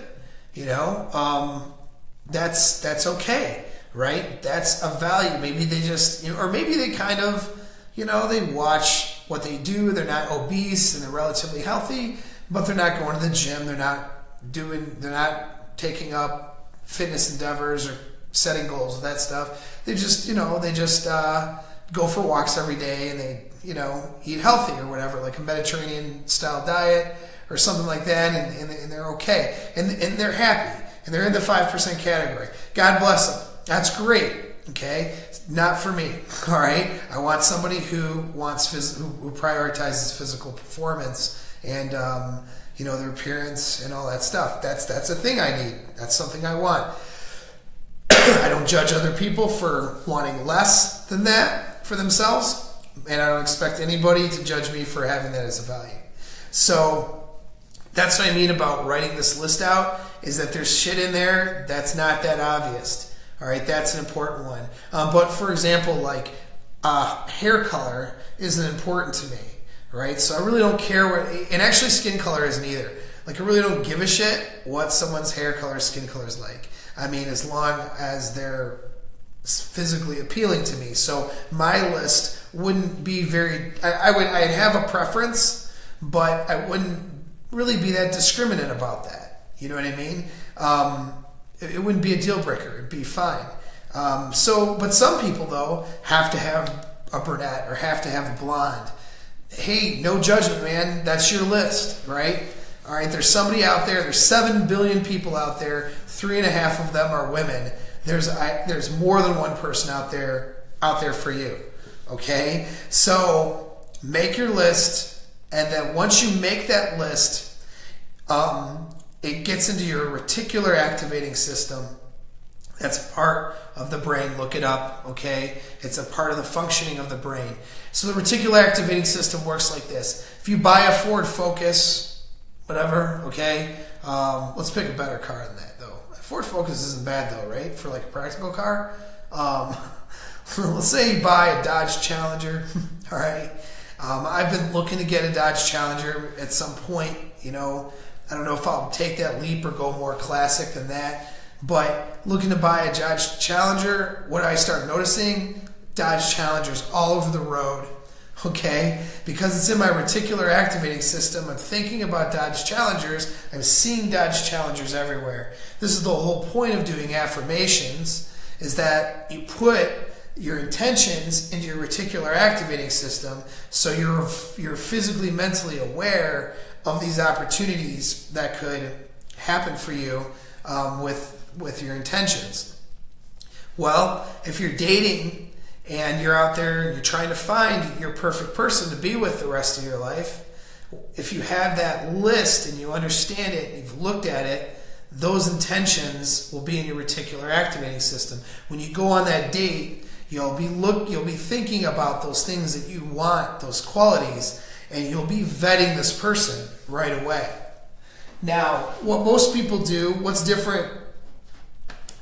Speaker 1: That's okay, right? That's a value. Maybe they just, or maybe they kind of, they watch what they do. They're not obese and they're relatively healthy, but they're not going to the gym. They're not taking up fitness endeavors or setting goals with that stuff. They just, go for walks every day, and they, eat healthy or whatever, like a Mediterranean style diet or something like that, and they're okay. And they're happy, and they're in the 5% category. God bless them. That's great, okay? Not for me, all right? I want somebody who who prioritizes physical performance and, their appearance and all that stuff. That's a thing I need. That's something I want. I don't judge other people for wanting less than that for themselves, and I don't expect anybody to judge me for having that as a value. So that's what I mean about writing this list out, is that there's shit in there that's not that obvious. All right, that's an important one. But for example, like hair color isn't important to me, right? So I really don't care what, and actually skin color isn't either. Like, I really don't give a shit what someone's hair color, skin color is like. As long as they're physically appealing to me. So my list wouldn't be I'd have a preference, but I wouldn't really be that discriminate about that. You know what I mean? It wouldn't be a deal breaker. It'd be fine. But some people, though, have to have a brunette or have to have a blonde. Hey, no judgment, man. That's your list, right? All right, there's somebody out there. There's 7 billion people out there. 3.5 of them are women. There's more than one person out there for you. Okay, so make your list, and then once you make that list, it gets into your reticular activating system, That's a part of the brain. Look it up, okay? It's a part of the functioning of the brain. So the reticular activating system works like this. If you buy a Ford Focus, whatever, okay? Let's pick a better car than that, though. A Ford Focus isn't bad, though, right? For like a practical car. Let's say you buy a Dodge Challenger, all right? I've been looking to get a Dodge Challenger at some point, you know. I don't know if I'll take that leap or go more classic than that. But looking to buy a Dodge Challenger, what I start noticing, Dodge Challengers all over the road, okay? Because it's in my reticular activating system, I'm thinking about Dodge Challengers, I'm seeing Dodge Challengers everywhere. This is the whole point of doing affirmations, is that you put your intentions into your reticular activating system so you're physically, mentally aware of these opportunities that could happen for you with your intentions. Well, if you're dating and you're out there and you're trying to find your perfect person to be with the rest of your life, if you have that list and you understand it and you've looked at it, those intentions will be in your reticular activating system. When you go on that date, you'll be thinking about those things that you want, those qualities, and you'll be vetting this person right away. Now, what most people do, what's different?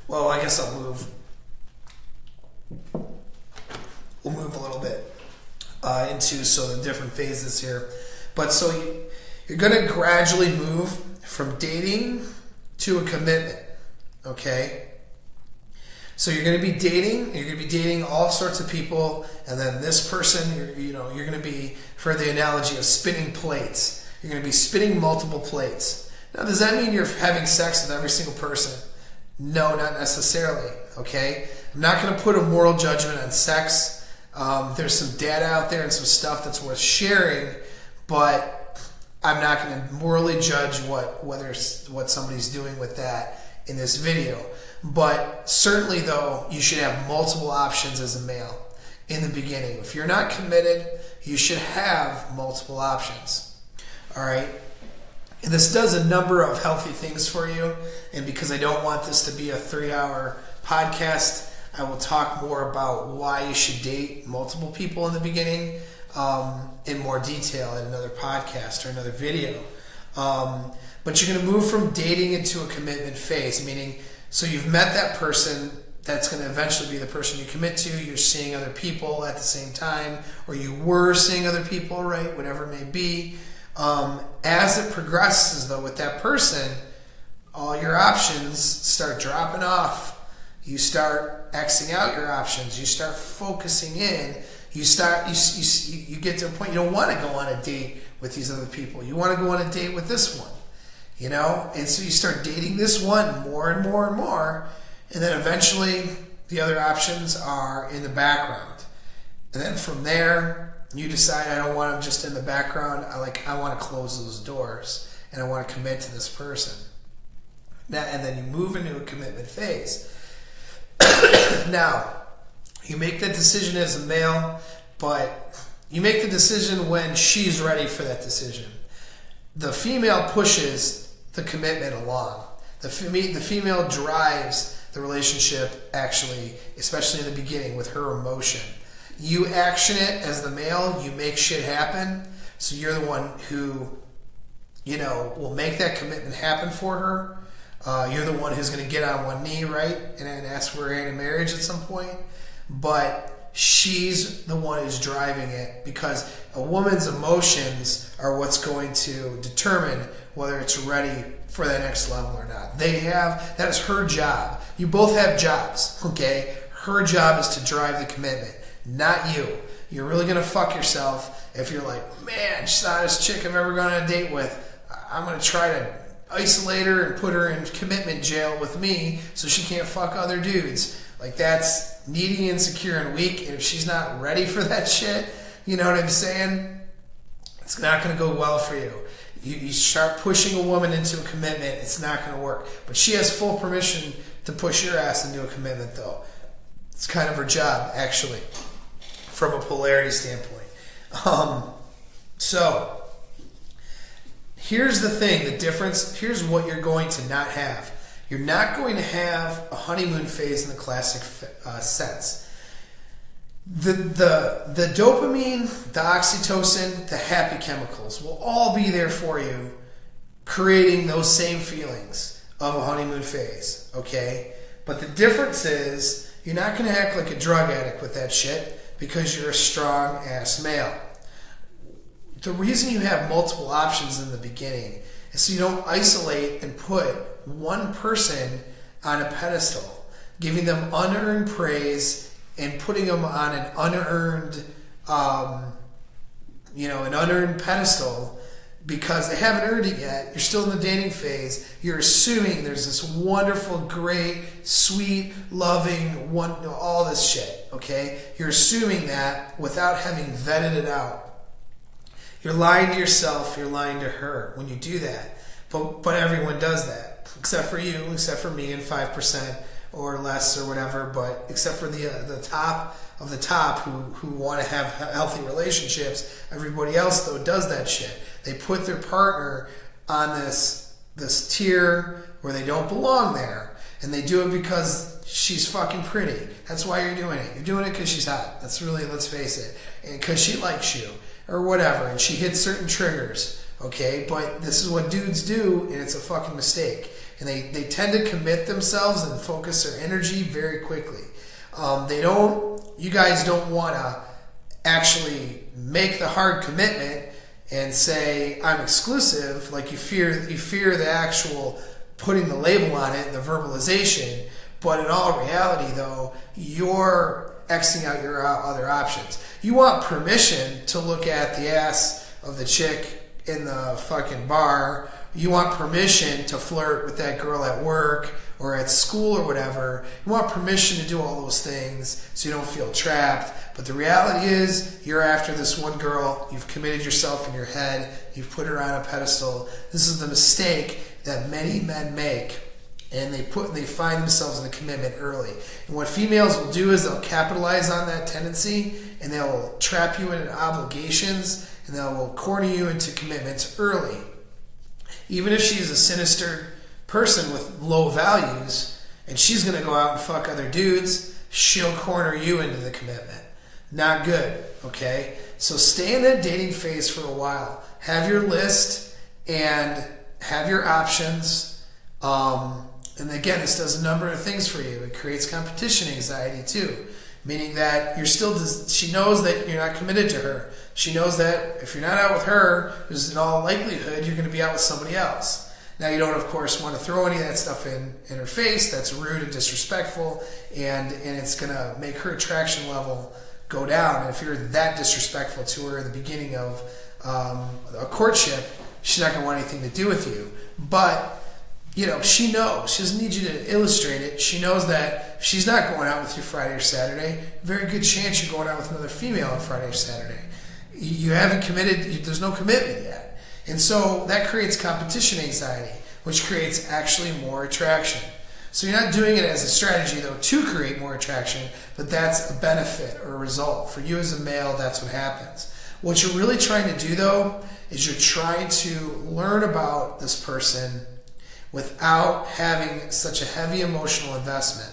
Speaker 1: Well, I guess I'll move. We'll move a little bit into the different phases here. But so you're going to gradually move from dating to a commitment, okay? So you're going to be dating. You're going to be dating all sorts of people, and then this person, you're going to be, for the analogy of spinning plates, you're going to be spinning multiple plates. Now, does that mean you're having sex with every single person? No, not necessarily, okay? I'm not going to put a moral judgment on sex. There's some data out there and some stuff that's worth sharing, but I'm not going to morally judge what somebody's doing with that in this video. But certainly, though, you should have multiple options as a male in the beginning. If you're not committed, you should have multiple options, all right? And this does a number of healthy things for you. And because I don't want this to be a 3-hour podcast, I will talk more about why you should date multiple people in the beginning in more detail in another podcast or another video. But you're going to move from dating into a commitment phase, meaning, so you've met that person, that's going to eventually be the person you commit to. You're seeing other people at the same time, or you were seeing other people, right? Whatever it may be. As it progresses, though, with that person, all your options start dropping off. You start Xing out your options. You start focusing in. You get to a point you don't want to go on a date with these other people. You want to go on a date with this one, you know? And so you start dating this one more and more and more, and then eventually the other options are in the background. And then from there, you decide, I don't want them just in the background. I want to close those doors, and I want to commit to this person. Now, and then you move into a commitment phase. Now, you make that decision as a male, but you make the decision when she's ready for that decision. The female pushes the commitment along. The female drives the relationship, actually, especially in the beginning, with her emotion. You action it as the male, you make shit happen, so you're the one who, will make that commitment happen for her. You're the one who's going to get on one knee, right, and ask for her hand in marriage at some point. But she's the one who's driving it, because a woman's emotions are what's going to determine whether it's ready for the next level or not. That is her job. You both have jobs, okay? Her job is to drive the commitment, not you. You're really going to fuck yourself if you're like, man, she's the hottest chick I've ever gone on a date with. I'm going to try to isolate her and put her in commitment jail with me so she can't fuck other dudes. Like, that's needy, insecure, and weak, and if she's not ready for that shit, you know what I'm saying? It's not going to go well for you. You start pushing a woman into a commitment, it's not going to work. But she has full permission to push your ass into a commitment, though. It's kind of her job, actually, from a polarity standpoint. So, here's the thing, the difference. Here's what you're going to not have. You're not going to have a honeymoon phase in the classic sense. The dopamine, the oxytocin, the happy chemicals will all be there for you, creating those same feelings of a honeymoon phase, okay? But the difference is you're not going to act like a drug addict with that shit because you're a strong-ass male. The reason you have multiple options in the beginning is so you don't isolate and put one person on a pedestal, giving them unearned praise and putting them on an unearned, an unearned pedestal because they haven't earned it yet. You're still in the dating phase. You're assuming there's this wonderful, great, sweet, loving, all this shit, okay? You're assuming that without having vetted it out. You're lying to yourself, you're lying to her when you do that. But everyone does that, except for you, except for me and 5% or less or whatever, but except for the top of the top who want to have healthy relationships. Everybody else, though, does that shit. They put their partner on this tier where they don't belong there, and they do it because she's fucking pretty. That's why you're doing it. You're doing it because she's hot. That's really, let's face it, and because she likes you or whatever, and she hits certain triggers, okay? But this is what dudes do, and it's a fucking mistake. And they tend to commit themselves and focus their energy very quickly. You guys don't want to actually make the hard commitment and say, I'm exclusive, like you fear the actual putting the label on it, the verbalization. But in all reality, though, you're Xing out your other options. You want permission to look at the ass of the chick in the fucking bar. You want permission to flirt with that girl at work or at school or whatever. You want permission to do all those things so you don't feel trapped. But the reality is, you're after this one girl. You've committed yourself in your head. You've put her on a pedestal. This is the mistake that many men make. And they find themselves in a commitment early. And what females will do is they'll capitalize on that tendency and they'll trap you into obligations and they'll corner you into commitments early. Even if she's a sinister person with low values and she's going to go out and fuck other dudes, she'll corner you into the commitment. Not good, okay? So stay in that dating phase for a while. Have your list and have your options. And again, this does a number of things for you. It creates competition anxiety too, meaning that she knows that you're not committed to her. She knows that if you're not out with her, there's in all likelihood you're going to be out with somebody else. Now, you don't, of course, want to throw any of that stuff in her face. That's rude and disrespectful, and it's going to make her attraction level go down. And if you're that disrespectful to her in the beginning of a courtship, she's not going to want anything to do with you. But she knows. She doesn't need you to illustrate it. She knows that if she's not going out with you Friday or Saturday, very good chance you're going out with another female on Friday or Saturday. You haven't committed. There's no commitment yet. And so that creates competition anxiety, which creates actually more attraction. So you're not doing it as a strategy, though, to create more attraction, but that's a benefit or a result. For you as a male, that's what happens. What you're really trying to do, though, is you're trying to learn about this person without having such a heavy emotional investment.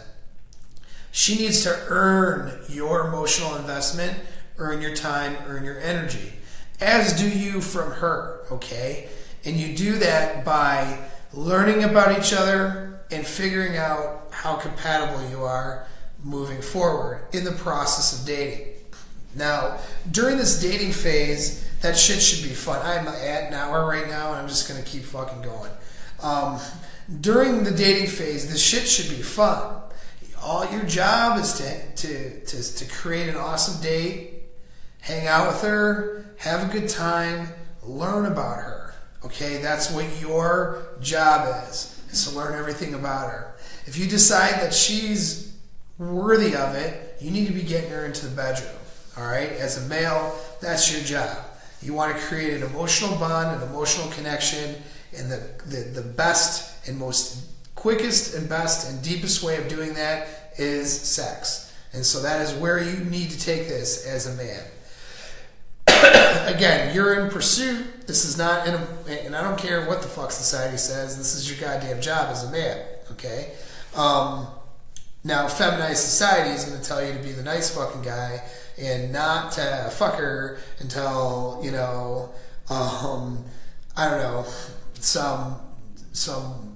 Speaker 1: She needs to earn your emotional investment, earn your time, earn your energy, as do you from her, okay? And you do that by learning about each other and figuring out how compatible you are moving forward in the process of dating. Now, during this dating phase, that shit should be fun. I'm at an hour right now, and I'm just going to keep fucking going. During the dating phase, this shit should be fun. All your job is to create an awesome date, hang out with her, have a good time, learn about her. Okay, that's what your job is to learn everything about her. If you decide that she's worthy of it, you need to be getting her into the bedroom. All right, as a male, that's your job. You want to create an emotional bond, an emotional connection, and the best and most quickest and best and deepest way of doing that is sex. And so that is where you need to take this as a man. again, you're in pursuit. This is not and I don't care what the fuck society says. This is your goddamn job as a man, okay? Now, feminized society is going to tell you to be the nice fucking guy and not to fuck her until, you know, I don't know, some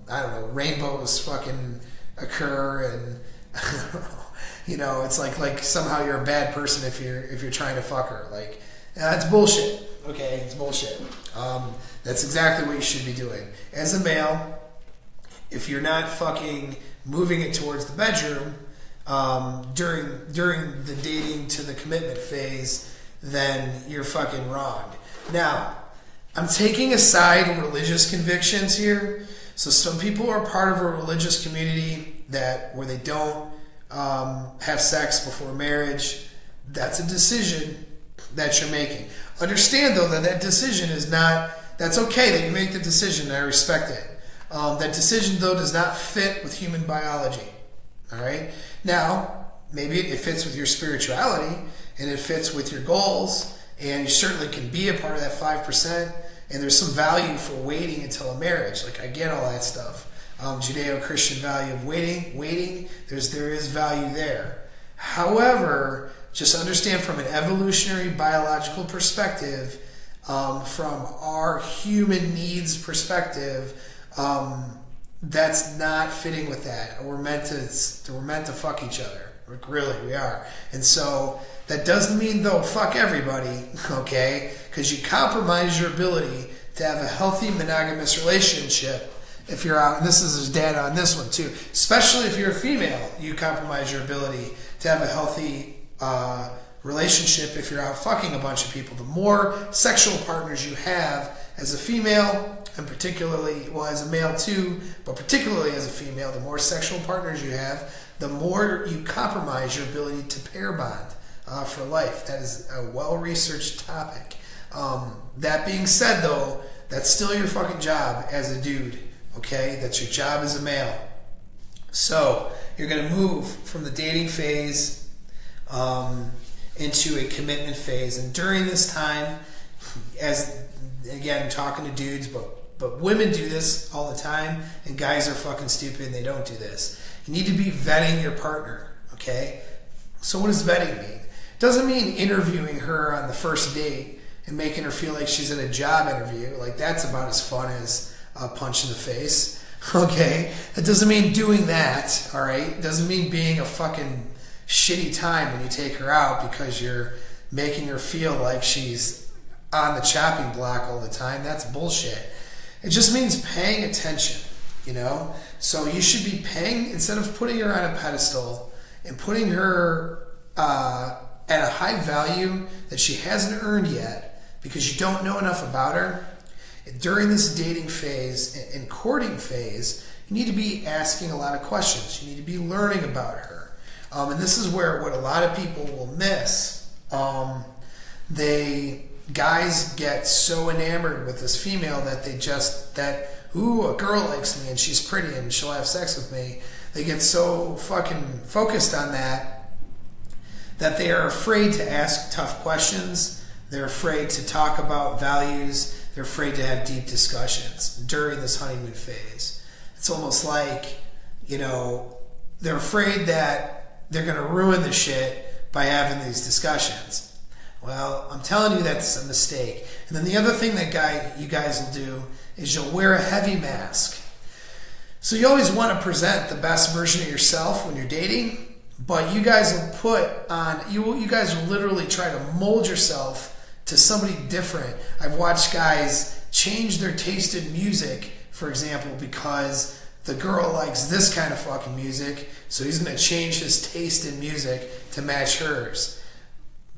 Speaker 1: I don't know, rainbows fucking occur, and I don't know, you know, it's like somehow you're a bad person if you're trying to fuck her. Like, that's bullshit. Okay, it's bullshit. That's exactly what you should be doing as a male. If you're not fucking moving it towards the bedroom during the dating to the commitment phase, then you're fucking wrong. Now, I'm taking aside religious convictions here. So some people are part of a religious community where they don't have sex before marriage. That's a decision that you're making. Understand, though, that decision is not... That's okay that you make the decision, and I respect it. That decision, though, does not fit with human biology. All right? Now, maybe it fits with your spirituality, and it fits with your goals, and you certainly can be a part of that 5%, and there's some value for waiting until a marriage. Like, I get all that stuff. Judeo-Christian value of waiting, there is value there. However, just understand from an evolutionary biological perspective, from our human needs perspective, that's not fitting with that. We're meant to fuck each other. Like, really, we are. And so that doesn't mean, though, fuck everybody, okay? Because you compromise your ability to have a healthy monogamous relationship if you're out. And this is his data on this one too. Especially if you're a female, you compromise your ability to have a healthy relationship if you're out fucking a bunch of people. The more sexual partners you have as a female, and particularly, well, as a male too, but particularly as a female, the more sexual partners you have, the more you compromise your ability to pair bond for life. That is a well-researched topic. That being said, though, that's still your fucking job as a dude, okay? That's your job as a male. So you're going to move from the dating phase into a commitment phase. And during this time, as, again, talking to dudes, but women do this all the time, and guys are fucking stupid and they don't do this. You need to be vetting your partner, okay? So what does vetting mean? It doesn't mean interviewing her on the first date and making her feel like she's in a job interview. Like, that's about as fun as a punch in the face, okay? It doesn't mean doing that, all right? It doesn't mean being a fucking shitty time when you take her out because you're making her feel like she's on the chopping block all the time. That's bullshit. It just means paying attention, you know? So you should be paying, instead of putting her on a pedestal and putting her at a high value that she hasn't earned yet because you don't know enough about her, during this dating phase and courting phase, you need to be asking a lot of questions. You need to be learning about her. And this is where what a lot of people will miss. Guys get so enamored with this female that ooh, a girl likes me and she's pretty and she'll have sex with me. They get so fucking focused on that they are afraid to ask tough questions. They're afraid to talk about values. They're afraid to have deep discussions during this honeymoon phase. It's almost like, you know, they're afraid that they're going to ruin the shit by having these discussions. Well, I'm telling you that's a mistake. And then the other thing that you guys will do is you'll wear a heavy mask. So you always want to present the best version of yourself when you're dating, but you guys will put on, you guys will literally try to mold yourself to somebody different. I've watched guys change their taste in music, for example, because the girl likes this kind of fucking music, so he's going to change his taste in music to match hers.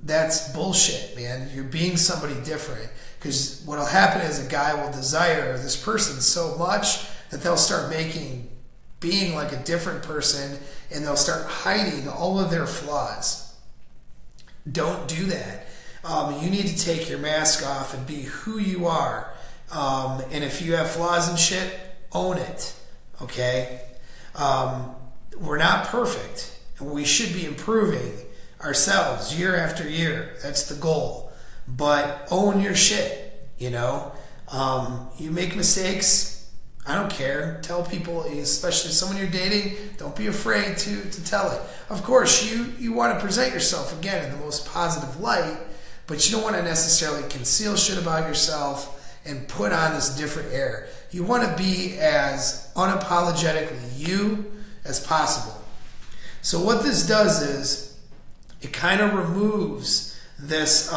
Speaker 1: That's bullshit, man. You're being somebody different. Because what will happen is a guy will desire this person so much that they'll start being like a different person, and they'll start hiding all of their flaws. Don't do that. You need to take your mask off and be who you are. And if you have flaws and shit, own it. Okay? We're not perfect. And we should be improving ourselves year after year. That's the goal. but own your shit, you know? You make mistakes, I don't care. Tell people, especially someone you're dating, don't be afraid to tell it. Of course, you want to present yourself, again, in the most positive light, but you don't want to necessarily conceal shit about yourself and put on this different air. You want to be as unapologetically you as possible. So what this does is it kind of removes this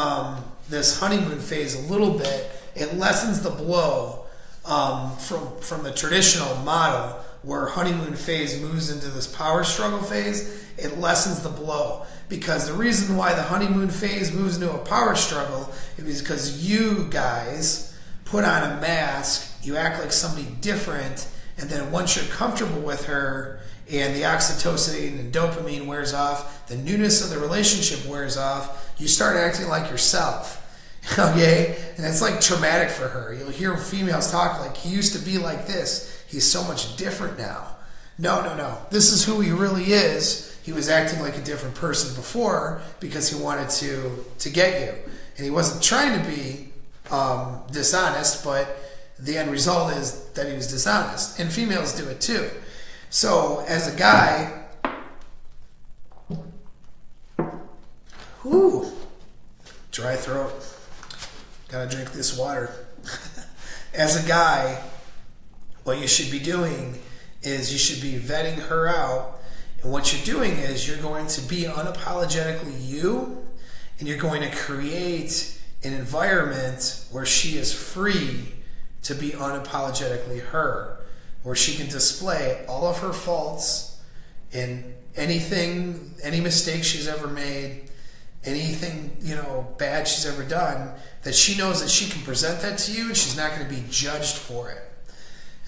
Speaker 1: this honeymoon phase a little bit. It lessens the blow from the traditional model where honeymoon phase moves into this power struggle phase. It lessens the blow, because the reason why the honeymoon phase moves into a power struggle is because you guys put on a mask, you act like somebody different, and then once you're comfortable with her and the oxytocin and dopamine wears off, the newness of the relationship wears off, you start acting like yourself. Okay? And it's like traumatic for her. You'll hear females talk like, he used to be like this. He's so much different now. No. This is who he really is. He was acting like a different person before because he wanted to get you. And he wasn't trying to be dishonest, but the end result is that he was dishonest. And females do it too. So as a guy, dry throat. Gotta drink this water. As a guy, what you should be doing is you should be vetting her out. And what you're doing is you're going to be unapologetically you, and you're going to create an environment where she is free to be unapologetically her, where she can display all of her faults and anything, any mistake she's ever made, anything, bad she's ever done, that she knows that she can present that to you and she's not going to be judged for it.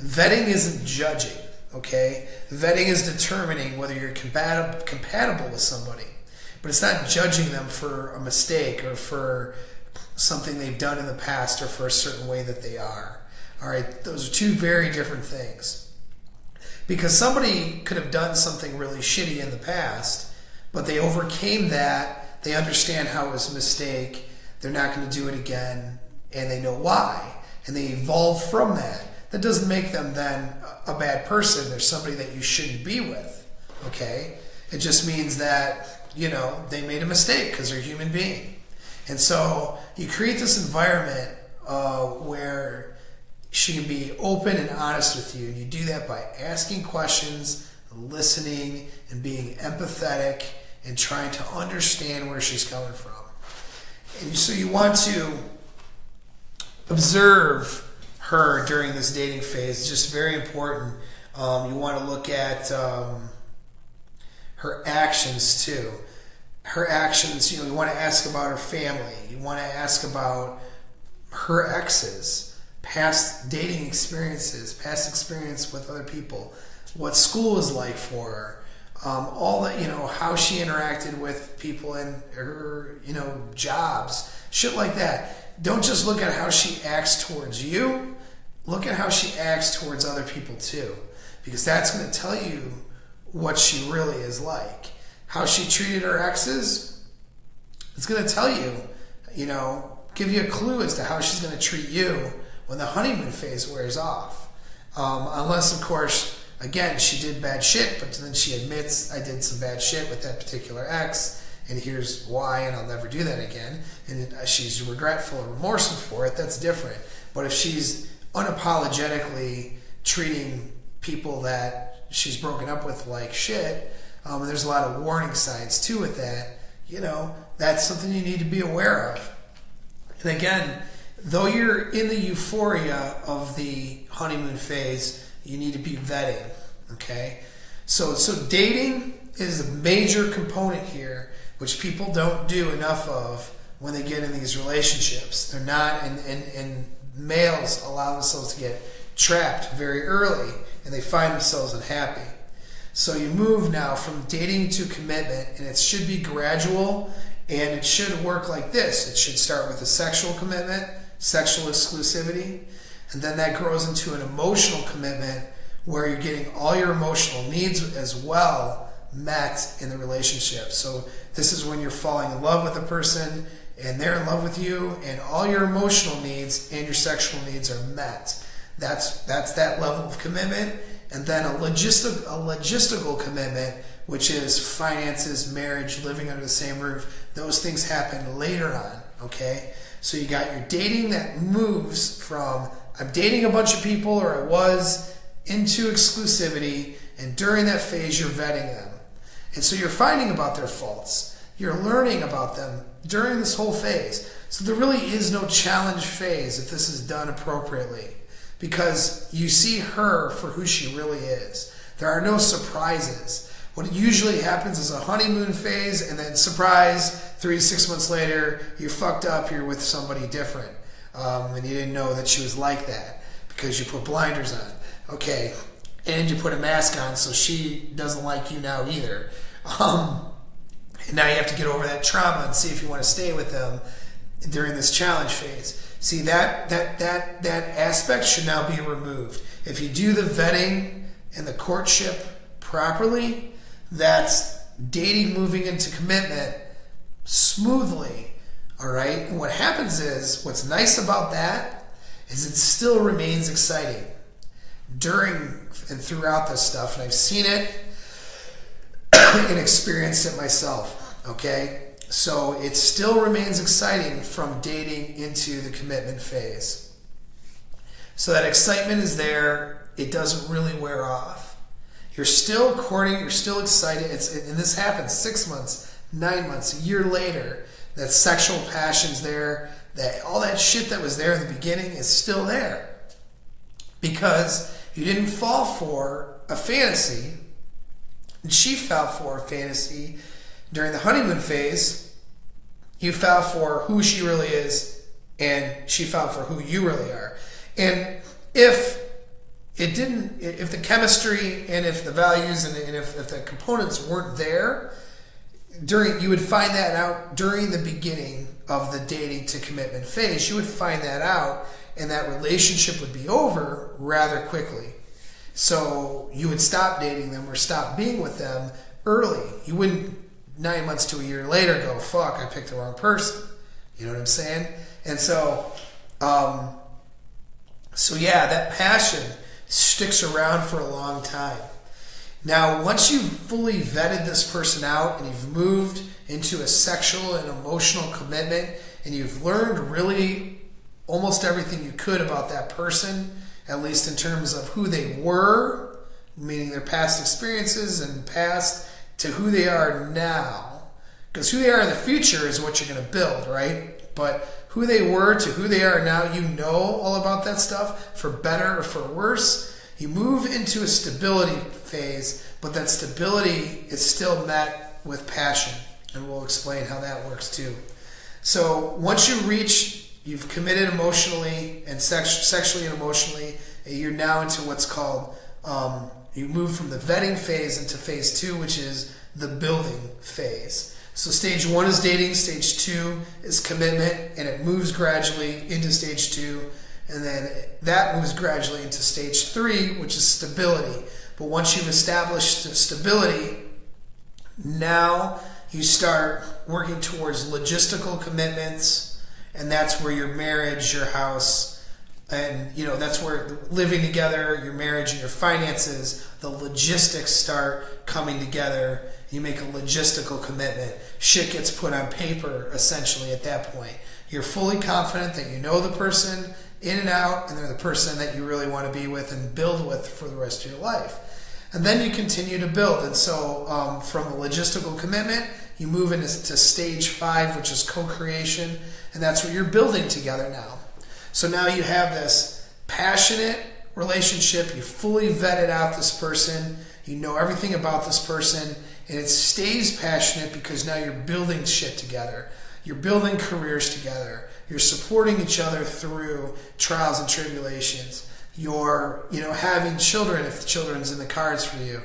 Speaker 1: Vetting isn't judging, okay? Vetting is determining whether you're compatible with somebody, but it's not judging them for a mistake or for something they've done in the past or for a certain way that they are. All right, those are two very different things. Because somebody could have done something really shitty in the past, but they overcame that, they understand how it was a mistake, they're not going to do it again, and they know why, and they evolve from that. That doesn't make them then a bad person or somebody that you shouldn't be with, okay? It just means that, they made a mistake because they're a human being. And so you create this environment where she can be open and honest with you, and you do that by asking questions, listening, and being empathetic, and trying to understand where she's coming from. And so you want to observe her during this dating phase. It's just very important. You want to look at her actions too. Her actions, you want to ask about her family. You want to ask about her exes, past dating experiences, past experience with other people, what school is like for her. All that, how she interacted with people in her, jobs, shit like that. Don't just look at how she acts towards you. Look at how she acts towards other people too, because that's going to tell you what she really is like. How she treated her exes, it's going to tell you, give you a clue as to how she's going to treat you when the honeymoon phase wears off. Unless, of course, again, she did bad shit, but then she admits, I did some bad shit with that particular ex, and here's why, and I'll never do that again. And she's regretful or remorseful for it, that's different. But if she's unapologetically treating people that she's broken up with like shit, and there's a lot of warning signs too with that, that's something you need to be aware of. And again, though you're in the euphoria of the honeymoon phase, you need to be vetting, okay? So dating is a major component here, which people don't do enough of when they get in these relationships. They're not, and males allow themselves to get trapped very early, and they find themselves unhappy. So you move now from dating to commitment, and it should be gradual, and it should work like this. It should start with a sexual commitment, sexual exclusivity, and then that grows into an emotional commitment where you're getting all your emotional needs as well met in the relationship. So this is when you're falling in love with a person and they're in love with you, and all your emotional needs and your sexual needs are met. That's that level of commitment. And then a logistical commitment, which is finances, marriage, living under the same roof. Those things happen later on, okay? So you got your dating that moves from I'm dating a bunch of people, or I was, into exclusivity, and during that phase you're vetting them. And so you're finding about their faults. You're learning about them during this whole phase. So there really is no challenge phase if this is done appropriately, because you see her for who she really is. There are no surprises. What usually happens is a honeymoon phase, and then surprise, 3 to 6 months later, you're fucked up, you're with somebody different. And you didn't know that she was like that because you put blinders on. Okay, and you put a mask on, so she doesn't like you now either. And now you have to get over that trauma and see if you want to stay with them during this challenge phase. See, that aspect should now be removed. If you do the vetting and the courtship properly, that's dating moving into commitment smoothly. All right? And what happens is, what's nice about that is it still remains exciting during and throughout this stuff. And I've seen it and experienced it myself. Okay? So it still remains exciting from dating into the commitment phase. So that excitement is there. It doesn't really wear off. You're still courting. You're still excited. And this happens 6 months, 9 months, a year later. That sexual passion's there. That all that shit that was there in the beginning is still there. Because you didn't fall for a fantasy. And she fell for a fantasy during the honeymoon phase. You fell for who she really is, and she fell for who you really are. And if the chemistry and if the values and if the components weren't there, you would find that out during the beginning of the dating to commitment phase. You would find that out, and that relationship would be over rather quickly. So you would stop dating them or stop being with them early. You wouldn't 9 months to a year later go, fuck, I picked the wrong person. You know what I'm saying? And so yeah, that passion sticks around for a long time. Now, once you've fully vetted this person out and you've moved into a sexual and emotional commitment, and you've learned really almost everything you could about that person, at least in terms of who they were, meaning their past experiences and past, to who they are now. Because who they are in the future is what you're going to build, right? But who they were to who they are now, you know all about that stuff, for better or for worse. You move into a stability phase, but that stability is still met with passion. And we'll explain how that works too. So once you've committed emotionally and sexually and emotionally, you're now into what's called, you move from the vetting phase into phase 2, which is the building phase. So stage 1 is dating, stage 2 is commitment, and it moves gradually into stage 2. And then that moves gradually into stage 3, which is stability. But once you've established stability, now you start working towards logistical commitments, and that's where your marriage, your house, and that's where living together, your marriage and your finances, the logistics start coming together. You make a logistical commitment. Shit gets put on paper, essentially, at that point. You're fully confident that you know the person in and out, and they're the person that you really want to be with and build with for the rest of your life. And then you continue to build. And so from the logistical commitment, you move into stage 5, which is co-creation, and that's where you're building together now. So now you have this passionate relationship. You fully vetted out this person. You know everything about this person, and it stays passionate because now you're building shit together. You're building careers together. You're supporting each other through trials and tribulations. You're, having children if the children's in the cards for you.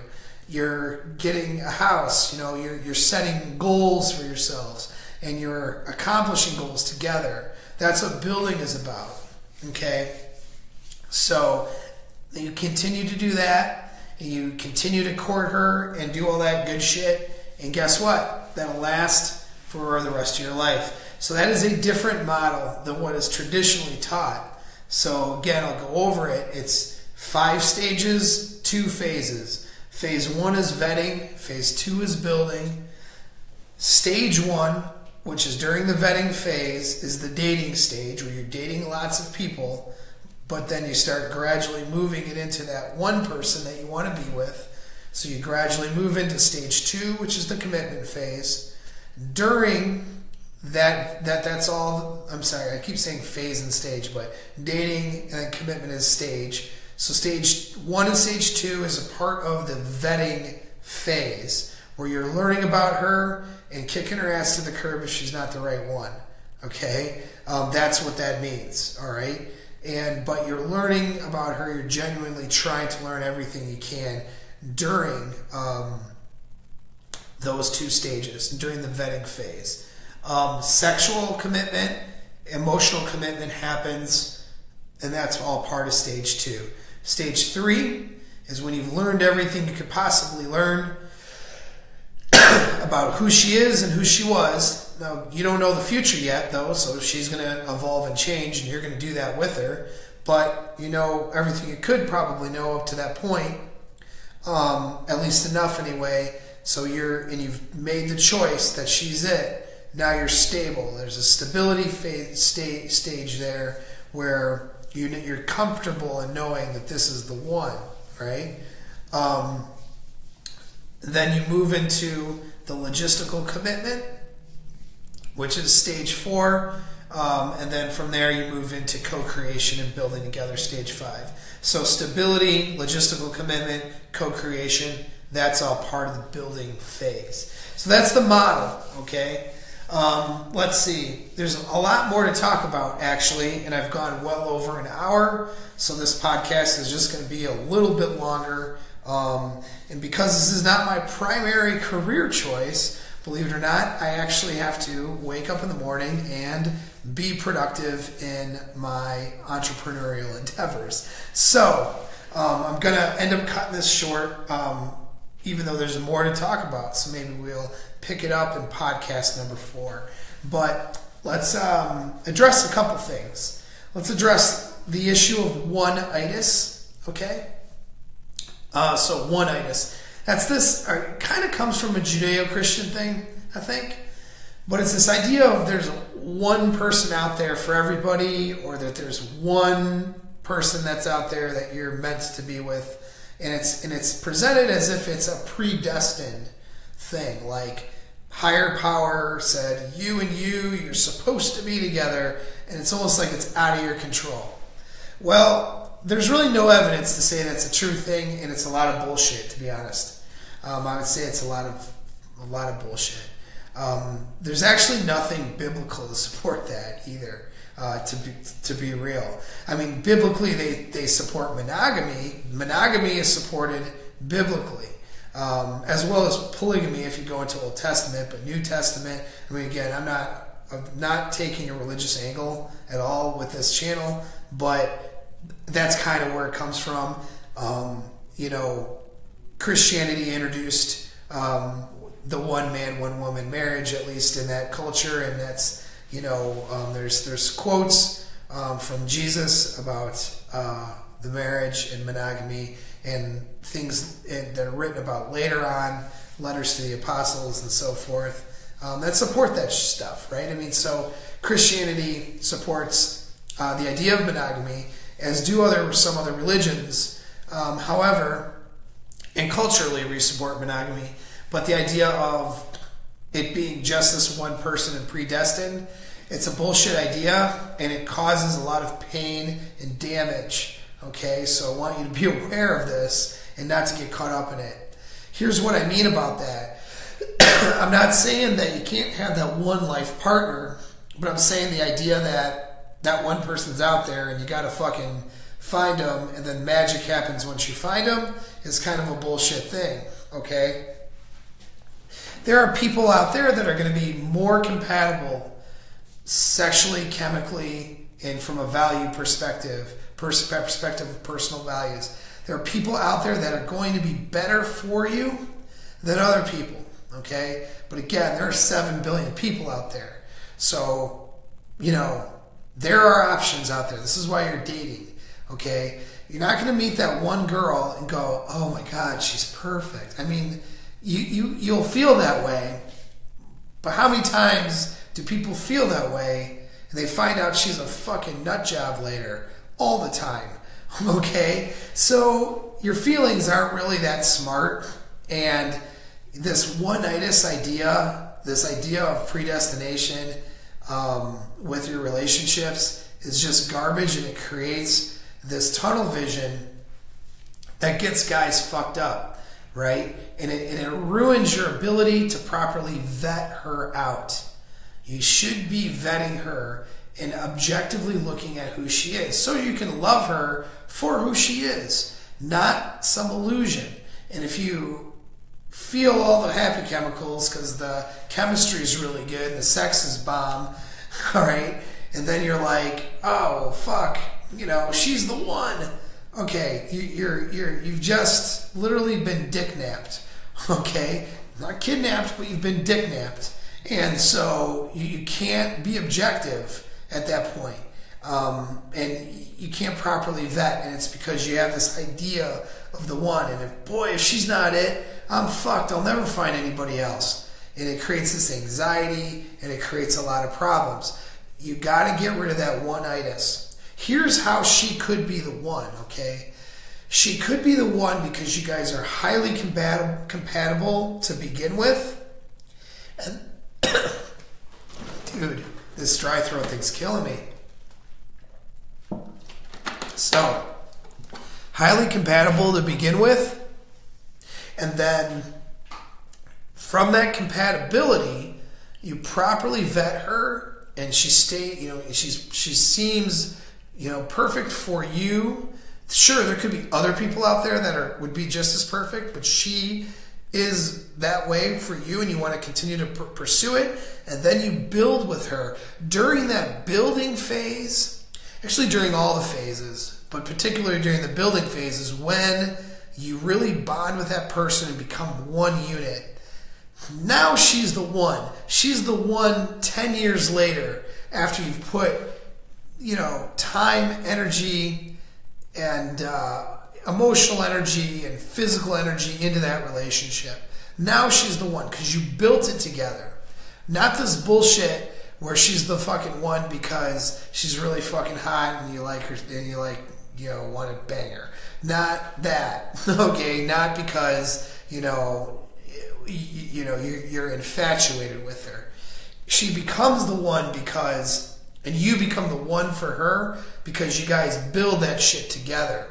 Speaker 1: You're getting a house. You're setting goals for yourselves, and you're accomplishing goals together. That's what building is about. Okay? So you continue to do that, and you continue to court her and do all that good shit, and guess what? That'll last for the rest of your life. So that is a different model than what is traditionally taught. So again, I'll go over it. It's 5 stages, 2 phases. Phase 1 is vetting. Phase 2 is building. Stage 1, which is during the vetting phase, is the dating stage where you're dating lots of people, but then you start gradually moving it into that one person that you want to be with. So you gradually move into stage 2, which is the commitment phase. During that's all, I'm sorry, I keep saying phase and stage, but dating and then commitment is stage. So stage 1 and stage 2 is a part of the vetting phase where you're learning about her and kicking her ass to the curb if she's not the right one. Okay? That's what that means. All right? But you're learning about her. You're genuinely trying to learn everything you can during those 2 stages, during the vetting phase. Sexual commitment, emotional commitment happens, and that's all part of stage 2. Stage 3 is when you've learned everything you could possibly learn about who she is and who she was. Now, you don't know the future yet, though, so she's going to evolve and change, and you're going to do that with her. But you know everything you could probably know up to that point, at least enough anyway. So you've made the choice that she's it. Now you're stable. There's a stability stage there where you're comfortable in knowing that this is the one, right? Then you move into the logistical commitment, which is stage 4, and then from there you move into co-creation and building together, stage 5. So stability, logistical commitment, co-creation, that's all part of the building phase. So that's the model, okay? Let's see. There's a lot more to talk about, actually, and I've gone well over an hour, so this podcast is just going to be a little bit longer. And because this is not my primary career choice, believe it or not, I actually have to wake up in the morning and be productive in my entrepreneurial endeavors. So I'm going to end up cutting this short, even though there's more to talk about. So maybe we'll pick it up in podcast number 4. But let's address a couple things. Let's address the issue of one-itis, okay? So one-itis. That's this, kind of comes from a Judeo-Christian thing, I think. But it's this idea of there's one person out there for everybody, or that there's one person that's out there that you're meant to be with. And it's presented as if it's a predestined thing. Like higher power said, you and you're supposed to be together. And it's almost like it's out of your control. Well, there's really no evidence to say that's a true thing, and it's a lot of bullshit, to be honest. I would say it's a lot of bullshit. There's actually nothing biblical to support that either. To be real, I mean, biblically they support monogamy. Monogamy is supported biblically, as well as polygamy if you go into Old Testament. But New Testament, I mean, again, I'm not taking a religious angle at all with this channel, but that's kind of where it comes from. Christianity introduced the one man, one woman marriage, at least in that culture, and that's, there's quotes from Jesus about the marriage and monogamy, and things that are written about later on, letters to the apostles and so forth, that support that stuff, right? I mean, so Christianity supports the idea of monogamy, as do some other religions. However, and culturally we support monogamy, but the idea of it being just this one person and predestined, it's a bullshit idea, and it causes a lot of pain and damage, okay? So I want you to be aware of this and not to get caught up in it. Here's what I mean about that. I'm not saying that you can't have that one life partner, but I'm saying the idea that one person's out there and you gotta fucking find them, and then magic happens once you find them, is kind of a bullshit thing, okay? There are people out there that are going to be more compatible sexually, chemically, and from a value perspective of personal values. There are people out there that are going to be better for you than other people, okay? But again, there are 7 billion people out there. So, there are options out there. This is why you're dating, okay? You're not going to meet that one girl and go, oh my God, she's perfect. I mean, you'll feel that way, but how many times do people feel that way and they find out she's a fucking nut job later? All the time, okay? So your feelings aren't really that smart, and this one-itis idea, this idea of predestination with your relationships is just garbage, and it creates this tunnel vision that gets guys fucked up, right? And it ruins your ability to properly vet her out. You should be vetting her and objectively looking at who she is so you can love her for who she is, not some illusion. And if you feel all the happy chemicals because the chemistry is really good and the sex is bomb, all right, and then you're like, oh fuck, she's the one. Okay, you've just literally been dick napped. Okay, not kidnapped, but you've been dick napped, and so you can't be objective at that point, and you can't properly vet, and it's because you have this idea of the one. And if she's not it, I'm fucked. I'll never find anybody else, and it creates this anxiety, and it creates a lot of problems. You got to get rid of that one-itis. Here's how she could be the one, okay? She could be the one because you guys are highly compatible to begin with. And dude, this dry throat thing's killing me. So, highly compatible to begin with. And then from that compatibility, you properly vet her, and she seems perfect for you. Sure, there could be other people out there that would be just as perfect, but she is that way for you, and you want to continue to pursue it. And then you build with her. During that building phase, actually during all the phases, but particularly during the building phase, is when you really bond with that person and become one unit. Now she's the one. She's the one 10 years later, after you've put time, energy, and emotional energy and physical energy into that relationship. Now she's the one because you built it together. Not this bullshit where she's the fucking one because she's really fucking hot and you like her and you want to bang her. Not that, okay? Not because you're infatuated with her. She becomes the one because, and you become the one for her because you guys build that shit together.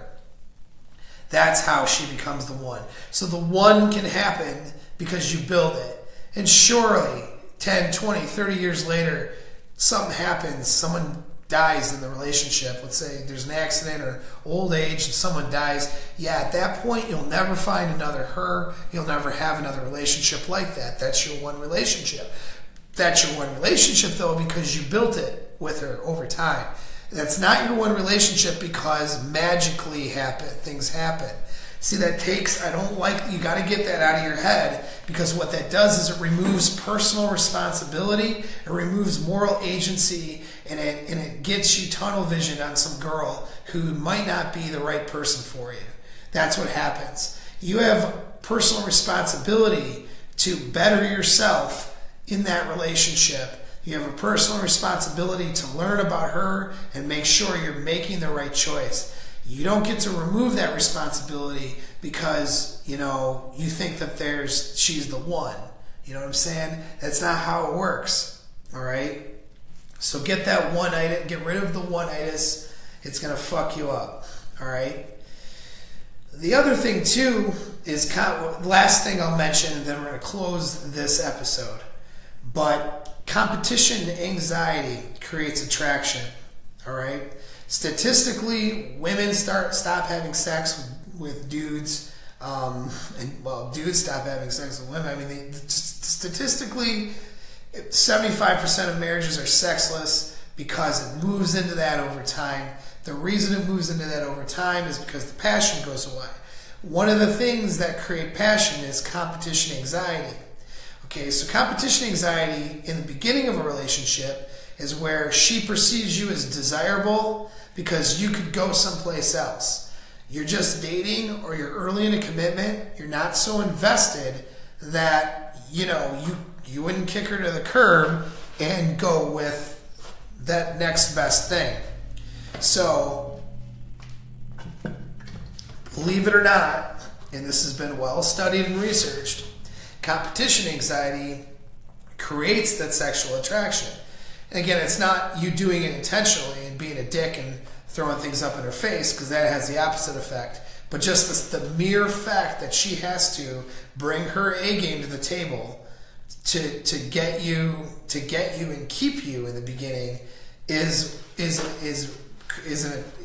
Speaker 1: That's how she becomes the one. So the one can happen because you build it. And surely 10, 20, 30 years later, something happens, someone dies in the relationship. Let's say there's an accident or old age and someone dies. Yeah, at that point, you'll never find another her. You'll never have another relationship like that. That's your one relationship. That's your one relationship, though, because you built it with her over time. That's not your one relationship because magically things happen. See, that takes, you got to get that out of your head, because what that does is it removes personal responsibility, it removes moral agency, and it gets you tunnel vision on some girl who might not be the right person for you. That's what happens. You have personal responsibility to better yourself in that relationship. You have a personal responsibility to learn about her and make sure you're making the right choice. You don't get to remove that responsibility because, you think that she's the one. You know what I'm saying? That's not how it works. All right? So get that one-itis, get rid of the one-itis. It's going to fuck you up. All right? The other thing, too, is last thing I'll mention, and then we're going to close this episode. But competition anxiety creates attraction. All right? Statistically, women stop having sex with dudes, dudes stop having sex with women. I mean, statistically, 75% of marriages are sexless because it moves into that over time. The reason it moves into that over time is because the passion goes away. One of the things that create passion is competition anxiety. Okay, so competition anxiety in the beginning of a relationship is where she perceives you as desirable because you could go someplace else. You're just dating or you're early in a commitment. You're not so invested that, you wouldn't kick her to the curb and go with that next best thing. So, believe it or not, and this has been well studied and researched, competition anxiety creates that sexual attraction. And again, it's not you doing it intentionally and being a dick and throwing things up in her face, because that has the opposite effect. But just the mere fact that she has to bring her A game to the table to get you and keep you in the beginning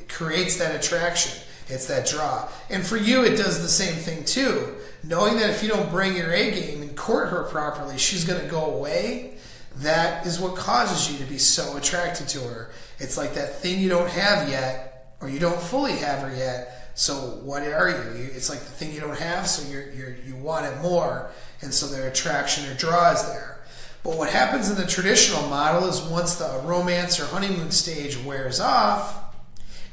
Speaker 1: creates that attraction. It's that draw. And for you, it does the same thing too. Knowing that if you don't bring your A game and court her properly, she's going to go away. That is what causes you to be so attracted to her. It's like that thing you don't have yet, or you don't fully have her yet. So what are you? It's like the thing you don't have, so you want it more, and so their attraction or draw is there. But what happens in the traditional model is once the romance or honeymoon stage wears off,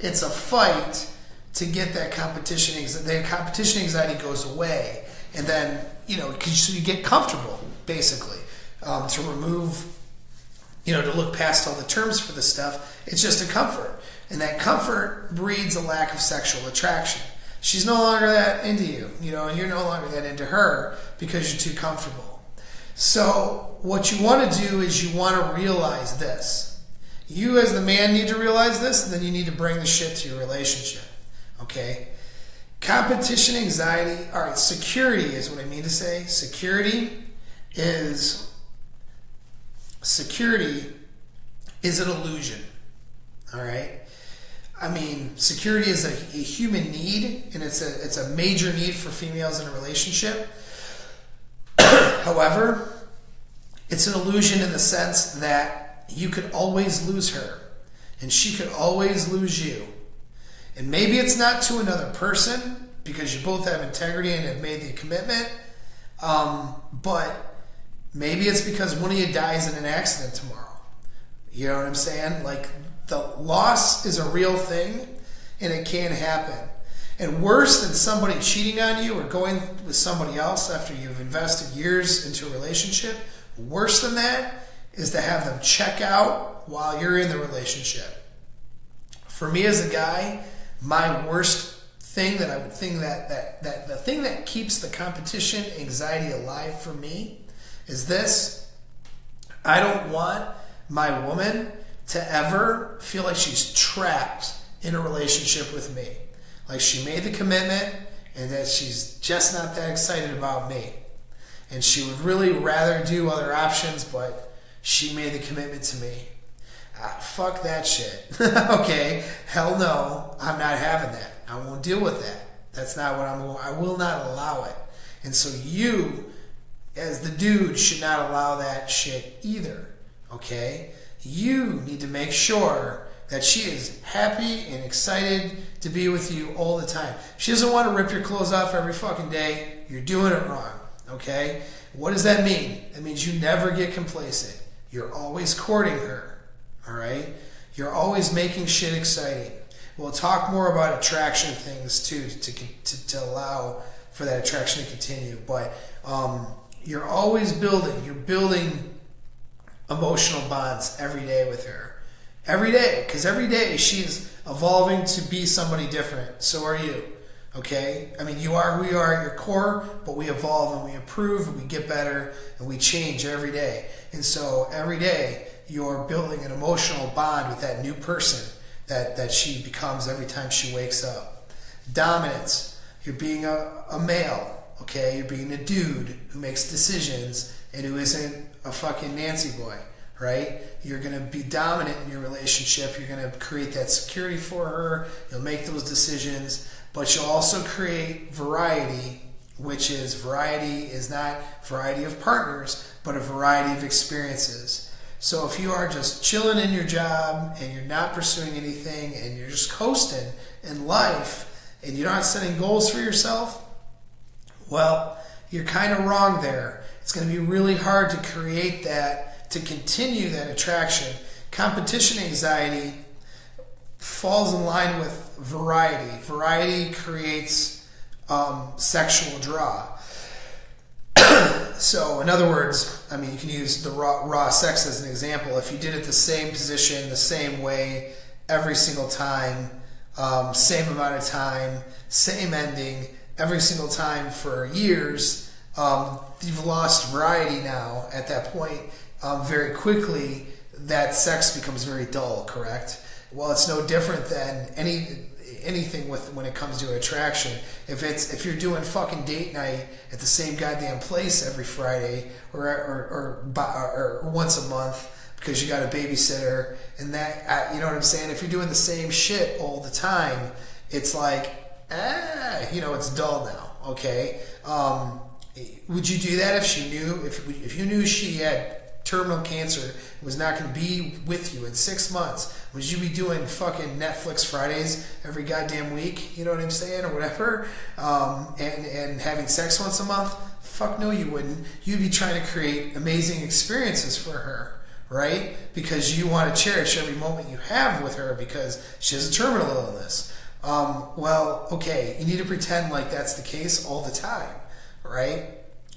Speaker 1: it's a fight to get that competition anxiety. The competition anxiety goes away, and then so you get comfortable basically. To remove, to look past all the terms for this stuff, it's just a comfort. And that comfort breeds a lack of sexual attraction. She's no longer that into you, and you're no longer that into her because you're too comfortable. So what you want to do is you want to realize this. You as the man need to realize this, and then you need to bring the shit to your relationship. Okay? Competition anxiety, all right, security is what I mean to say. Security is an illusion, all right? I mean, security is a human need, and it's a major need for females in a relationship. However, it's an illusion in the sense that you could always lose her, and she could always lose you. And maybe it's not to another person, because you both have integrity and have made the commitment, but maybe it's because one of you dies in an accident tomorrow. You know what I'm saying? Like, the loss is a real thing, and it can happen. And worse than somebody cheating on you or going with somebody else after you've invested years into a relationship, worse than that is to have them check out while you're in the relationship. For me as a guy, my worst thing that I would think that the thing that keeps the competition anxiety alive for me is this. I don't want my woman to ever feel like she's trapped in a relationship with me. Like she made the commitment and that she's just not that excited about me. And she would really rather do other options, but she made the commitment to me. Fuck that shit. Okay? Hell no. I'm not having that. I won't deal with that. That's not what I will not allow it. And so you, as the dude, should not allow that shit either. Okay? You need to make sure that she is happy and excited to be with you all the time. If she doesn't want to rip your clothes off every fucking day, you're doing it wrong. Okay? What does that mean? That means you never get complacent. You're always courting her. Alright? You're always making shit exciting. We'll talk more about attraction things too to allow for that attraction to continue. But you're always building. You're building emotional bonds every day with her. Every day. Because every day she's evolving to be somebody different. So are you. Okay? I mean, you are who you are at your core, but we evolve and we improve and we get better and we change every day. And so every day you're building an emotional bond with that new person that she becomes every time she wakes up. Dominance. You're being a male. Okay? You're being a dude who makes decisions and who isn't a fucking Nancy boy. Right? You're going to be dominant in your relationship. You're going to create that security for her. You'll make those decisions. But you'll also create variety, which is variety is not variety of partners, but a variety of experiences. So if you are just chilling in your job and you're not pursuing anything and you're just coasting in life and you're not setting goals for yourself, well, you're kind of wrong there. it's going to be really hard to create that, to continue that attraction. Competition anxiety falls in line with variety. Variety creates sexual draw. So, in other words, I mean, you can use the raw sex as an example. If you did it the same position, the same way, every single time, same amount of time, same ending, every single time for years, you've lost variety now. At that point, very quickly, that sex becomes very dull, correct? Well, it's no different than anything when it comes to attraction. If you're doing fucking date night at the same goddamn place every Friday or once a month because you got a babysitter and that, you know what I'm saying? If you're doing the same shit all the time, it's like, it's dull now. Okay, would you do that if you knew she had terminal cancer and was not going to be with you in 6 months? Would you be doing fucking Netflix Fridays every goddamn week? You know what I'm saying, or whatever, and having sex once a month? Fuck no, you wouldn't. You'd be trying to create amazing experiences for her, right? Because you want to cherish every moment you have with her because she has a terminal illness. Well, okay, you need to pretend like that's the case all the time, right?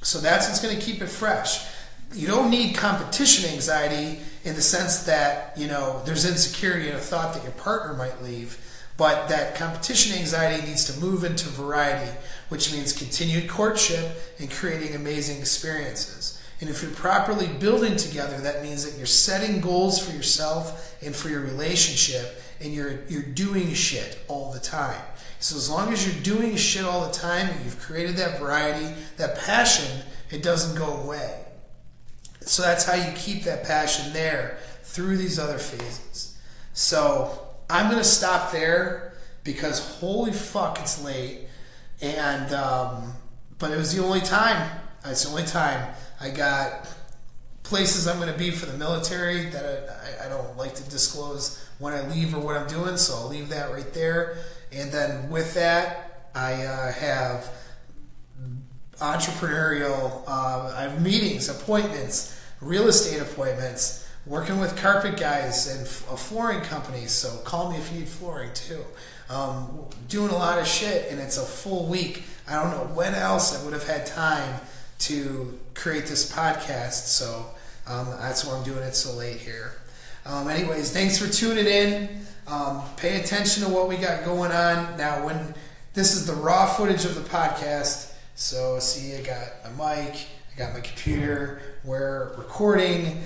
Speaker 1: So that's what's going to keep it fresh. You don't need competition anxiety in the sense that, there's insecurity and a thought that your partner might leave, but that competition anxiety needs to move into variety, which means continued courtship and creating amazing experiences. And if you're properly building together, that means that you're setting goals for yourself and for your relationship, and you're doing shit all the time. So as long as you're doing shit all the time and you've created that variety, that passion, it doesn't go away. So that's how you keep that passion there through these other phases. So I'm going to stop there because holy fuck, it's late. And but it was the only time. It's the only time. I got places I'm going to be for the military that I don't like to disclose when I leave or what I'm doing. So I'll leave that right there. And then with that, I have entrepreneurial, I have meetings, appointments, real estate appointments, working with carpet guys and flooring companies. So call me if you need flooring too. Doing a lot of shit, and it's a full week. I don't know when else I would have had time to create this podcast. So that's why I'm doing it so late here. Anyways, thanks for tuning in. Pay attention to what we got going on. Now, when this is the raw footage of the podcast, so see, I got my mic, I got my computer, we're recording.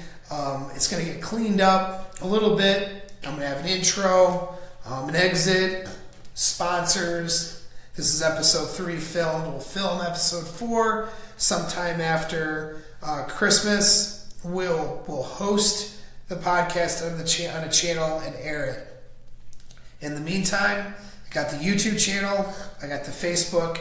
Speaker 1: It's going to get cleaned up a little bit. I'm going to have an intro, an exit, sponsors. This is episode 3 filmed. We'll film episode 4 sometime after Christmas. We'll host the podcast on a channel and air it. In the meantime, I got the YouTube channel, I got the Facebook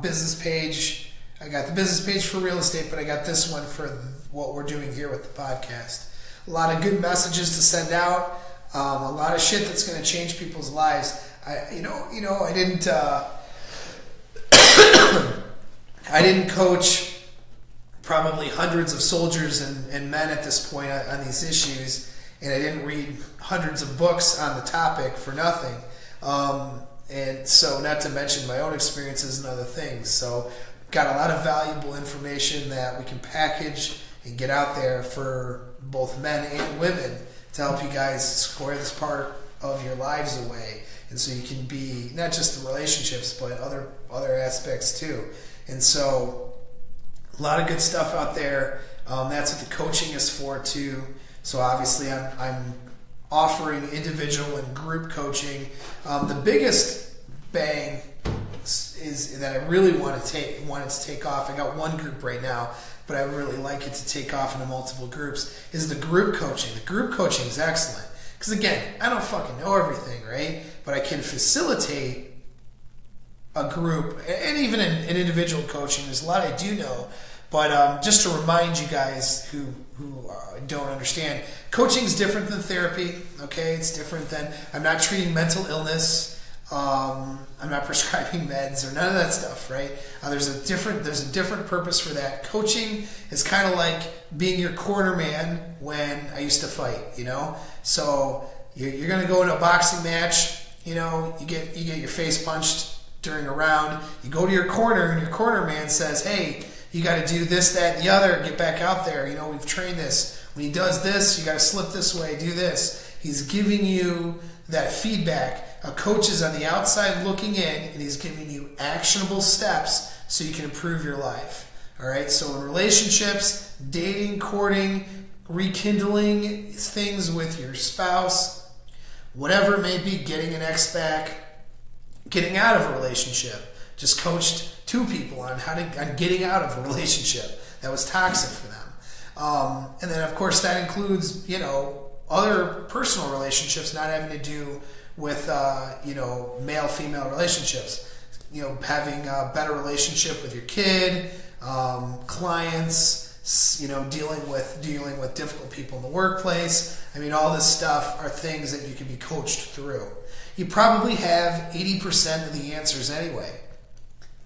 Speaker 1: business page, I got the business page for real estate, but I got this one for what we're doing here with the podcast. A lot of good messages to send out, a lot of shit that's going to change people's lives. I didn't I didn't coach probably hundreds of soldiers and men at this point on these issues, and I didn't read hundreds of books on the topic for nothing. And so, not to mention my own experiences and other things. So, got a lot of valuable information that we can package and get out there for both men and women to help you guys square this part of your lives away. And so you can be, not just the relationships, but other aspects too. And so, a lot of good stuff out there. That's what the coaching is for too. So obviously I'm offering individual and group coaching. The biggest bang is that I really wanted to take off. I got one group right now, but I really like it to take off into multiple groups, is the group coaching. The group coaching is excellent. Because again, I don't fucking know everything, right? But I can facilitate a group, and even in individual coaching, there's a lot I do know. But just to remind you guys who don't understand, coaching is different than therapy, okay? It's different than, I'm not treating mental illness. I'm not prescribing meds or none of that stuff, right? There's a different purpose for that. Coaching is kind of like being your corner man when I used to fight, So you're going to go in a boxing match, you get your face punched during a round. You go to your corner, and your corner man says, "Hey, you got to do this, that, and the other. Get back out there. We've trained this. When he does this, you got to slip this way. Do this." He's giving you that feedback. A coach is on the outside looking in, and he's giving you actionable steps so you can improve your life. All right. So in relationships, dating, courting, rekindling things with your spouse, whatever it may be, getting an ex back, getting out of a relationship. Just coached 2 people on getting out of a relationship that was toxic for them. And then, of course, that includes, other personal relationships not having to do with, male-female relationships. Having a better relationship with your kid, clients, dealing with difficult people in the workplace. All this stuff are things that you can be coached through. You probably have 80% of the answers anyway.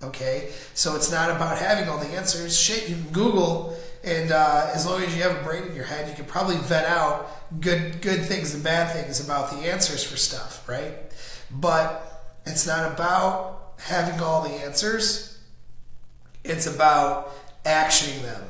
Speaker 1: Okay, so it's not about having all the answers. Shit, you can Google, and as long as you have a brain in your head, you can probably vet out good things and bad things about the answers for stuff, right? But it's not about having all the answers. It's about actioning them.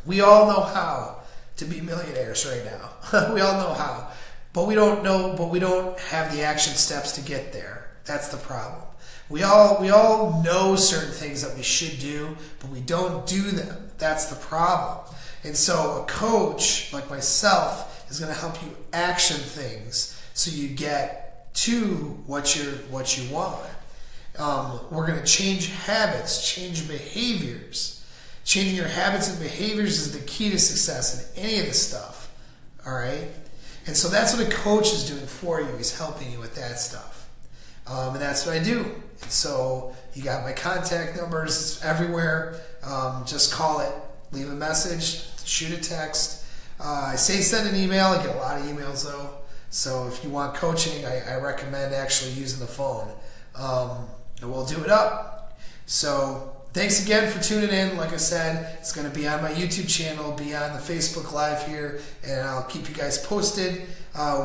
Speaker 1: We all know how to be millionaires right now. We all know how, but we don't have the action steps to get there. That's the problem. We all know certain things that we should do, but we don't do them. That's the problem. And so a coach like myself is going to help you action things so you get to what you want. We're going to change habits, change behaviors. Changing your habits and behaviors is the key to success in any of this stuff. All right? And so that's what a coach is doing for you. He's helping you with that stuff. And that's what I do. So you got my contact numbers. It's everywhere. Just call it. Leave a message. Shoot a text. I say send an email. I get a lot of emails though. So if you want coaching, I recommend actually using the phone. And we'll do it up. So thanks again for tuning in. Like I said, it's going to be on my YouTube channel, be on the Facebook Live here, and I'll keep you guys posted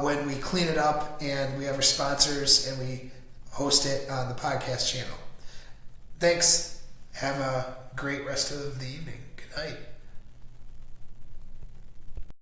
Speaker 1: when we clean it up and we have our sponsors and we host it on the podcast channel. Thanks. Have a great rest of the evening. Good night.